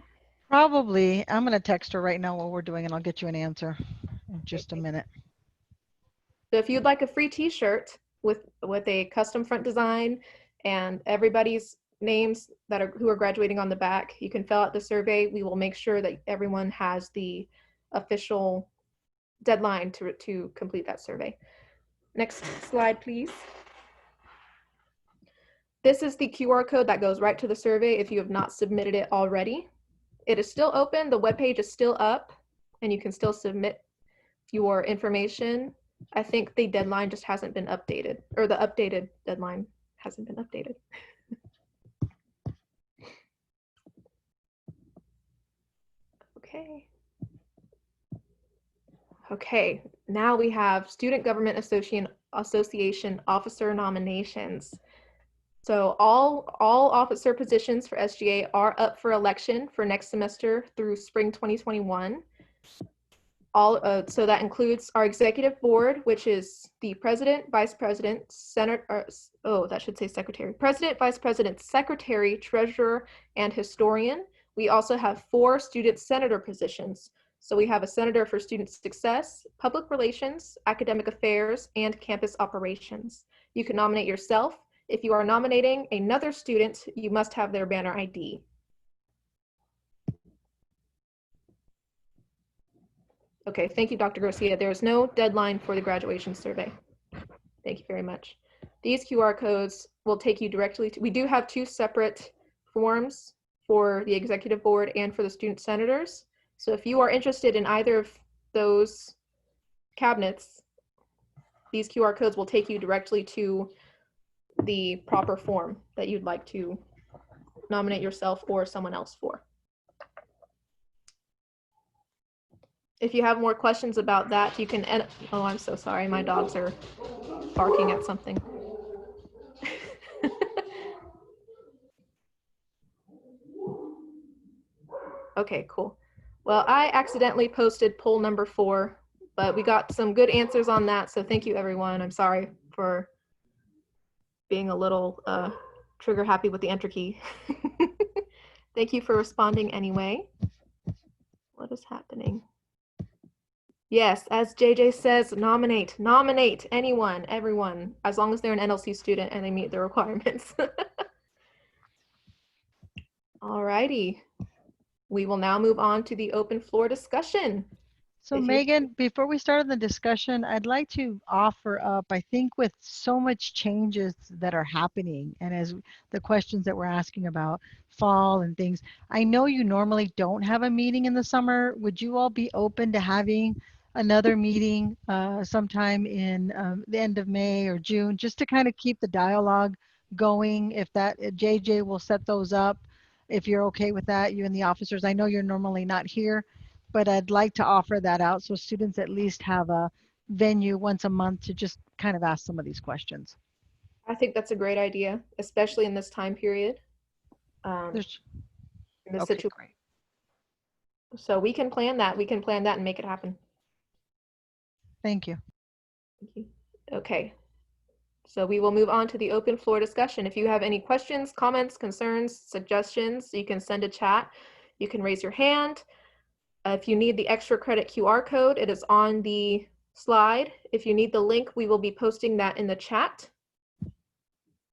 Probably. I'm going to text her right now while we're doing it. I'll get you an answer in just a minute. So if you'd like a free t-shirt with a custom front design and everybody's names who are graduating on the back, you can fill out the survey. We will make sure that everyone has the official deadline to complete that survey. Next slide, please. This is the QR code that goes right to the survey if you have not submitted it already. It is still open, the webpage is still up, and you can still submit your information. I think the deadline just hasn't been updated, or the updated deadline hasn't been updated. Okay, now we have Student Government Association officer nominations. So all officer positions for SGA are up for election for next semester through spring 2021. So that includes our executive board, which is the president, vice president, that should say secretary, president, vice president, secretary, treasurer, and historian. We also have 4 student senator positions. So we have a senator for student success, public relations, academic affairs, and campus operations. You can nominate yourself. If you are nominating another student, you must have their banner ID. Okay, thank you, Dr. Garcia. There is no deadline for the graduation survey. Thank you very much. These QR codes will take you directly to, we do have 2 separate forms for the executive board and for the student senators. So if you are interested in either of those cabinets, these QR codes will take you directly to the proper form that you'd like to nominate yourself or someone else for. If you have more questions about that, you can oh, I'm so sorry. My dogs are barking at something. Okay, cool. Well, I accidentally posted poll number 4, but we got some good answers on that. So thank you, everyone. I'm sorry for being a little trigger happy with the enter key. Thank you for responding anyway. What is happening? Yes, as JJ says, nominate anyone, everyone, as long as they're an NLC student and they meet the requirements. All righty. We will now move on to the open floor discussion. So Megan, before we start the discussion, I'd like to offer up, I think with so much changes that are happening and as the questions that we're asking about fall and things, I know you normally don't have a meeting in the summer. Would you all be open to having another meeting sometime in the end of May or June, just to kind of keep the dialogue going? If that, JJ will set those up, if you're okay with that, you and the officers. I know you're normally not here, but I'd like to offer that out so students at least have a venue once a month to just kind of ask some of these questions. I think that's a great idea, especially in this time period. In the situation. Great. So we can plan that. We can plan that and make it happen. Thank you. Thank you. Okay. So we will move on to the open floor discussion. If you have any questions, comments, concerns, suggestions, you can send a chat. You can raise your hand. If you need the extra credit QR code, it is on the slide. If you need the link, we will be posting that in the chat.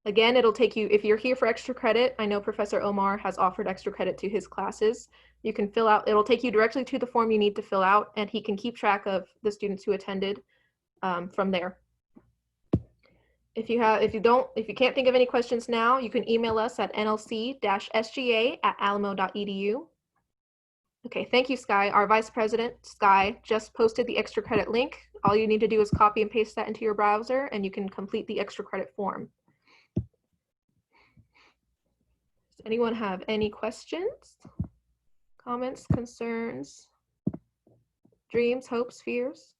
Again, it'll take you, if you're here for extra credit, I know Professor Omar has offered extra credit to his classes. You can fill out, it'll take you directly to the form you need to fill out, and he can keep track of the students who attended from there. If you can't think of any questions now, you can email us at nlc-sga@alamo.edu. Okay, thank you, Sky. Our Vice President, Sky, just posted the extra credit link. All you need to do is copy and paste that into your browser and you can complete the extra credit form. Does anyone have any questions, comments, concerns, dreams, hopes, fears?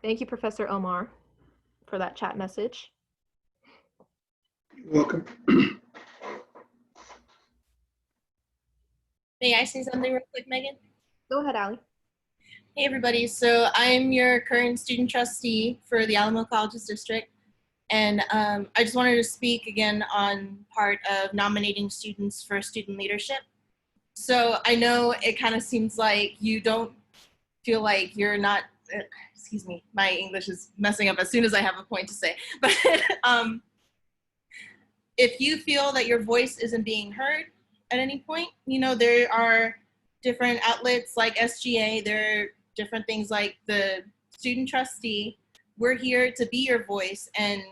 Thank you, Professor Omar, for that chat message. You're welcome. May I say something real quick, Megan? Go ahead, Allie. Hey, everybody. So I'm your current student trustee for the Alamo Colleges District. And I just wanted to speak again on part of nominating students for student leadership. So I know it kind of seems like you don't feel like you're not, excuse me, my English is messing up as soon as I have a point to say. But if you feel that your voice isn't being heard at any point, you know, there are different outlets like SGA, there are different things like the student trustee. We're here to be your voice, and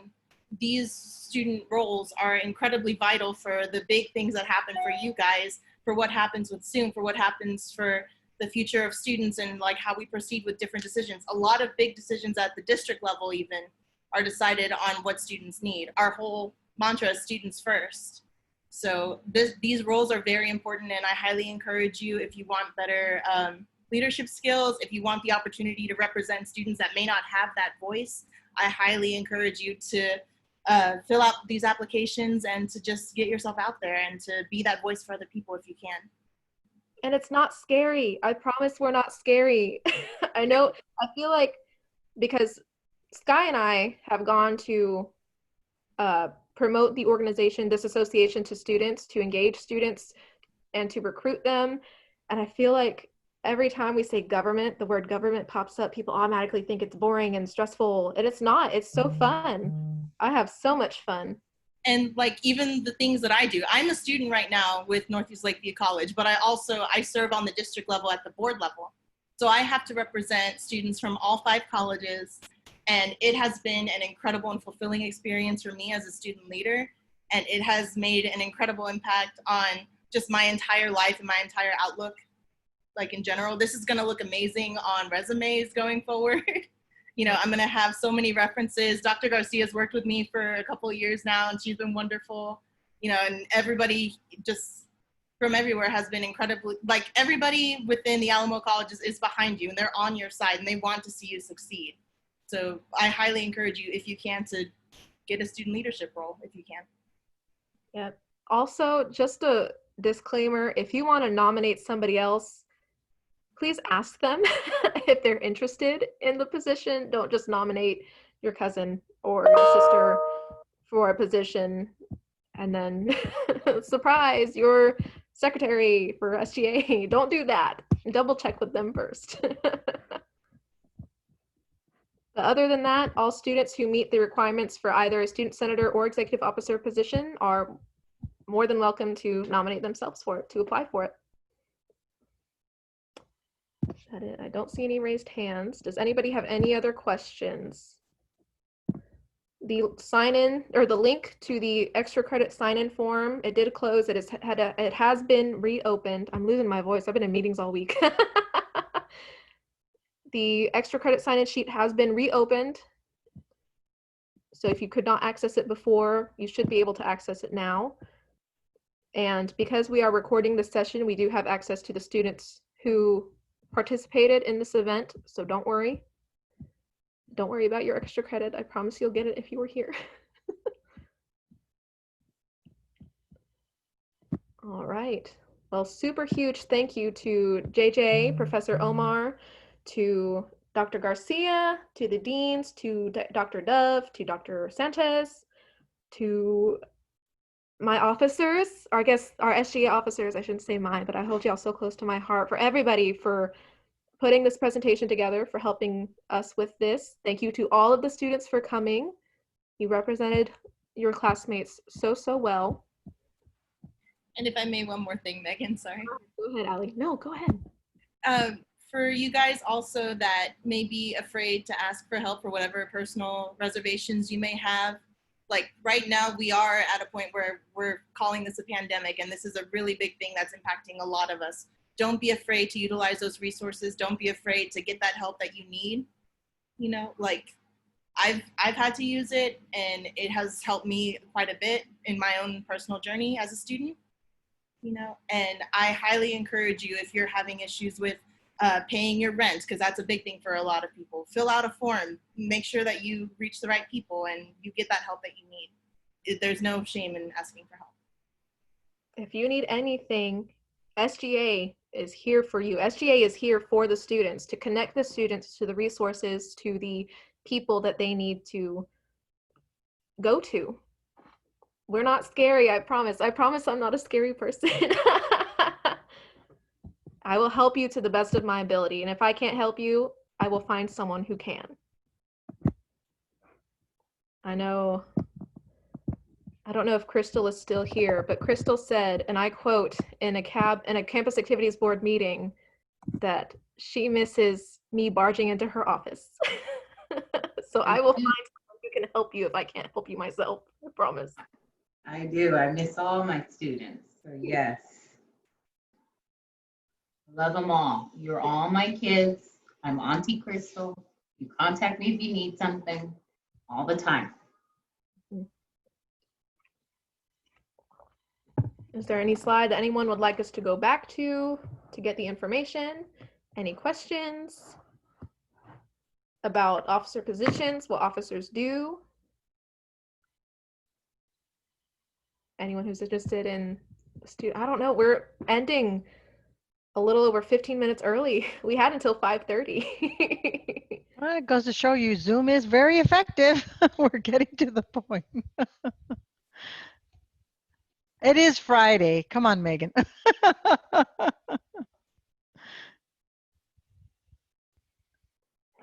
these student roles are incredibly vital for the big things that happen for you guys, for what happens with SUNE, for what happens for the future of students and like how we proceed with different decisions. A lot of big decisions at the district level even are decided on what students need. Our whole mantra is students first. So these roles are very important, and I highly encourage you, if you want better leadership skills, if you want the opportunity to represent students that may not have that voice, I highly encourage you to fill out these applications and to just get yourself out there and to be that voice for other people if you can. And it's not scary. I promise we're not scary. I know, I feel like because Sky and I have gone to promote the organization, this association, to students, to engage students and to recruit them. And I feel like every time we say government, the word government pops up, people automatically think it's boring and stressful. And it's not. It's so fun. I have so much fun. And like even the things that I do, I'm a student right now with Northeast Lakeview College, but I serve on the district level at the board level. So I have to represent students from all 5 colleges. And it has been an incredible and fulfilling experience for me as a student leader. And it has made an incredible impact on just my entire life and my entire outlook. Like in general, this is gonna look amazing on resumes going forward. You know, I'm gonna have so many references. Dr. Garcia's worked with me for a couple of years now and she's been wonderful. You know, and everybody just from everywhere has been incredibly, like everybody within the Alamo colleges is behind you and they're on your side and they want to see you succeed. So I highly encourage you, if you can, to get a student leadership role, if you can. Yep. Also, just a disclaimer, if you want to nominate somebody else, please ask them if they're interested in the position. Don't just nominate your cousin or your sister for a position and then surprise, your secretary for SGA. Don't do that. Double check with them first. But other than that, all students who meet the requirements for either a student senator or executive officer position are more than welcome to nominate themselves for it, to apply for it. Is that it? I don't see any raised hands. Does anybody have any other questions? The sign-in or the link to the extra credit sign-in form, it did close. It has been reopened. I'm losing my voice. I've been in meetings all week. The extra credit sign-in sheet has been reopened. So if you could not access it before, you should be able to access it now. And because we are recording this session, we do have access to the students who participated in this event. So don't worry. Don't worry about your extra credit. I promise you'll get it if you were here. All right. Well, super huge thank you to JJ, Professor Omar, to Dr. Garcia, to the deans, to Dr. Dove, to Dr. Sanchez, to my officers, or I guess our SGA officers, I shouldn't say mine, but I hold y'all so close to my heart, for everybody for putting this presentation together, for helping us with this. Thank you to all of the students for coming. You represented your classmates so, so well. And if I may, one more thing, Megan, sorry. Go ahead, Allie. No, go ahead. For you guys also that may be afraid to ask for help for whatever personal reservations you may have, like right now we are at a point where we're calling this a pandemic and this is a really big thing that's impacting a lot of us. Don't be afraid to utilize those resources. Don't be afraid to get that help that you need. You know, like I've had to use it and it has helped me quite a bit in my own personal journey as a student, you know, and I highly encourage you, if you're having issues with paying your rent, because that's a big thing for a lot of people, fill out a form, make sure that you reach the right people and you get that help that you need. There's no shame in asking for help. If you need anything, SGA is here for you. SGA is here for the students, to connect the students to the resources, to the people that they need to go to. We're not scary, I promise. I promise I'm not a scary person. I will help you to the best of my ability. And if I can't help you, I will find someone who can. I know, I don't know if Crystal is still here, but Crystal said, and I quote, in a campus activities board meeting, that she misses me barging into her office. So I will find someone who can help you if I can't help you myself, I promise. I do. I miss all my students. So yes. Love them all. You're all my kids. I'm Auntie Crystal. You contact me if you need something all the time. Is there any slide that anyone would like us to go back to get the information? Any questions about officer positions, what officers do? Anyone who's interested in I don't know, we're ending a little over 15 minutes early. We had until 5:30. Well, it goes to show you Zoom is very effective. We're getting to the point. It is Friday. Come on, Megan.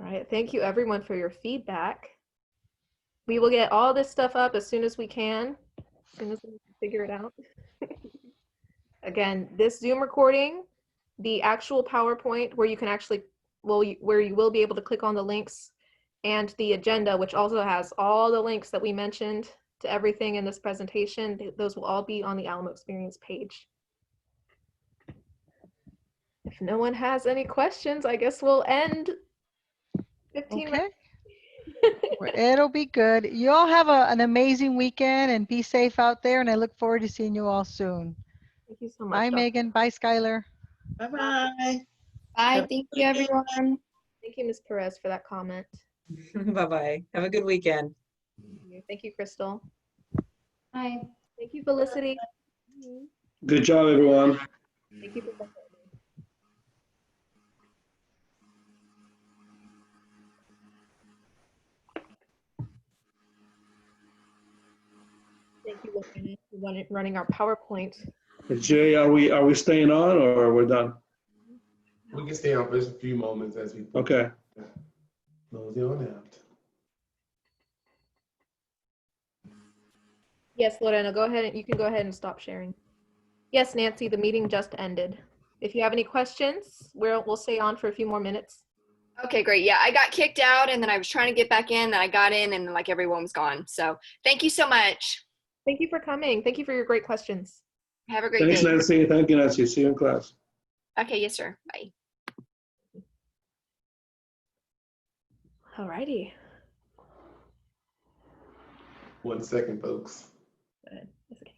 All right, thank you everyone for your feedback. We will get all this stuff up as soon as we can, as soon as we figure it out. Again, this Zoom recording, the actual PowerPoint where you can actually, where you will be able to click on the links, and the agenda, which also has all the links that we mentioned to everything in this presentation, those will all be on the Alamo Experience page. If no one has any questions, I guess we'll end 15 minutes. Well, it'll be good. You all have an amazing weekend and be safe out there. And I look forward to seeing you all soon. Thank you so much. Bye, Megan. Bye, Skylar. Bye-bye. Bye. Thank you, everyone. Thank you, Ms. Perez, for that comment. Bye-bye. Have a good weekend. Thank you, Crystal. Bye. Thank you, Felicity. Good job, everyone. Thank you for Thank you, Lorena, for running our PowerPoint. Jay, are we staying on or we're done? We can stay on for just a few moments as we. Okay. Close it on out. Yes, Lorena, go ahead. You can go ahead and stop sharing. Yes, Nancy, the meeting just ended. If you have any questions, we'll stay on for a few more minutes. Okay, great. Yeah, I got kicked out and then I was trying to get back in and I got in and like everyone was gone. So thank you so much. Thank you for coming. Thank you for your great questions. Have a great Thanks, day. Nancy. Thank you, Nancy. See you in class. Okay, yes, sir. Bye. All righty. 1 second, folks. Good. That's okay.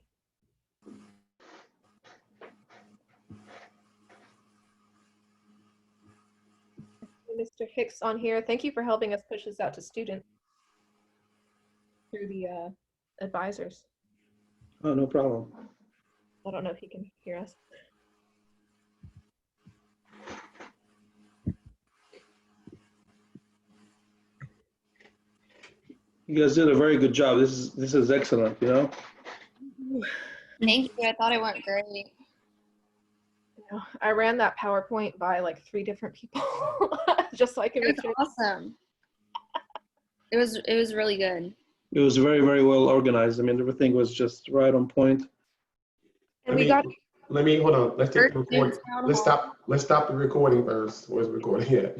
Mr. Hicks on here. Thank you for helping us push this out to students through the advisors. Oh, no problem. I don't know if he can hear us. You guys did a very good job. This is excellent, you know? Thank you. I thought it went great. I ran that PowerPoint by like 3 different people just so I could make sure. Awesome. It was really good. It was very, very well organized. I mean, everything was just right on point. And let me hold on. Let's take the recording. Let's stop the recording first. Where's the recording at?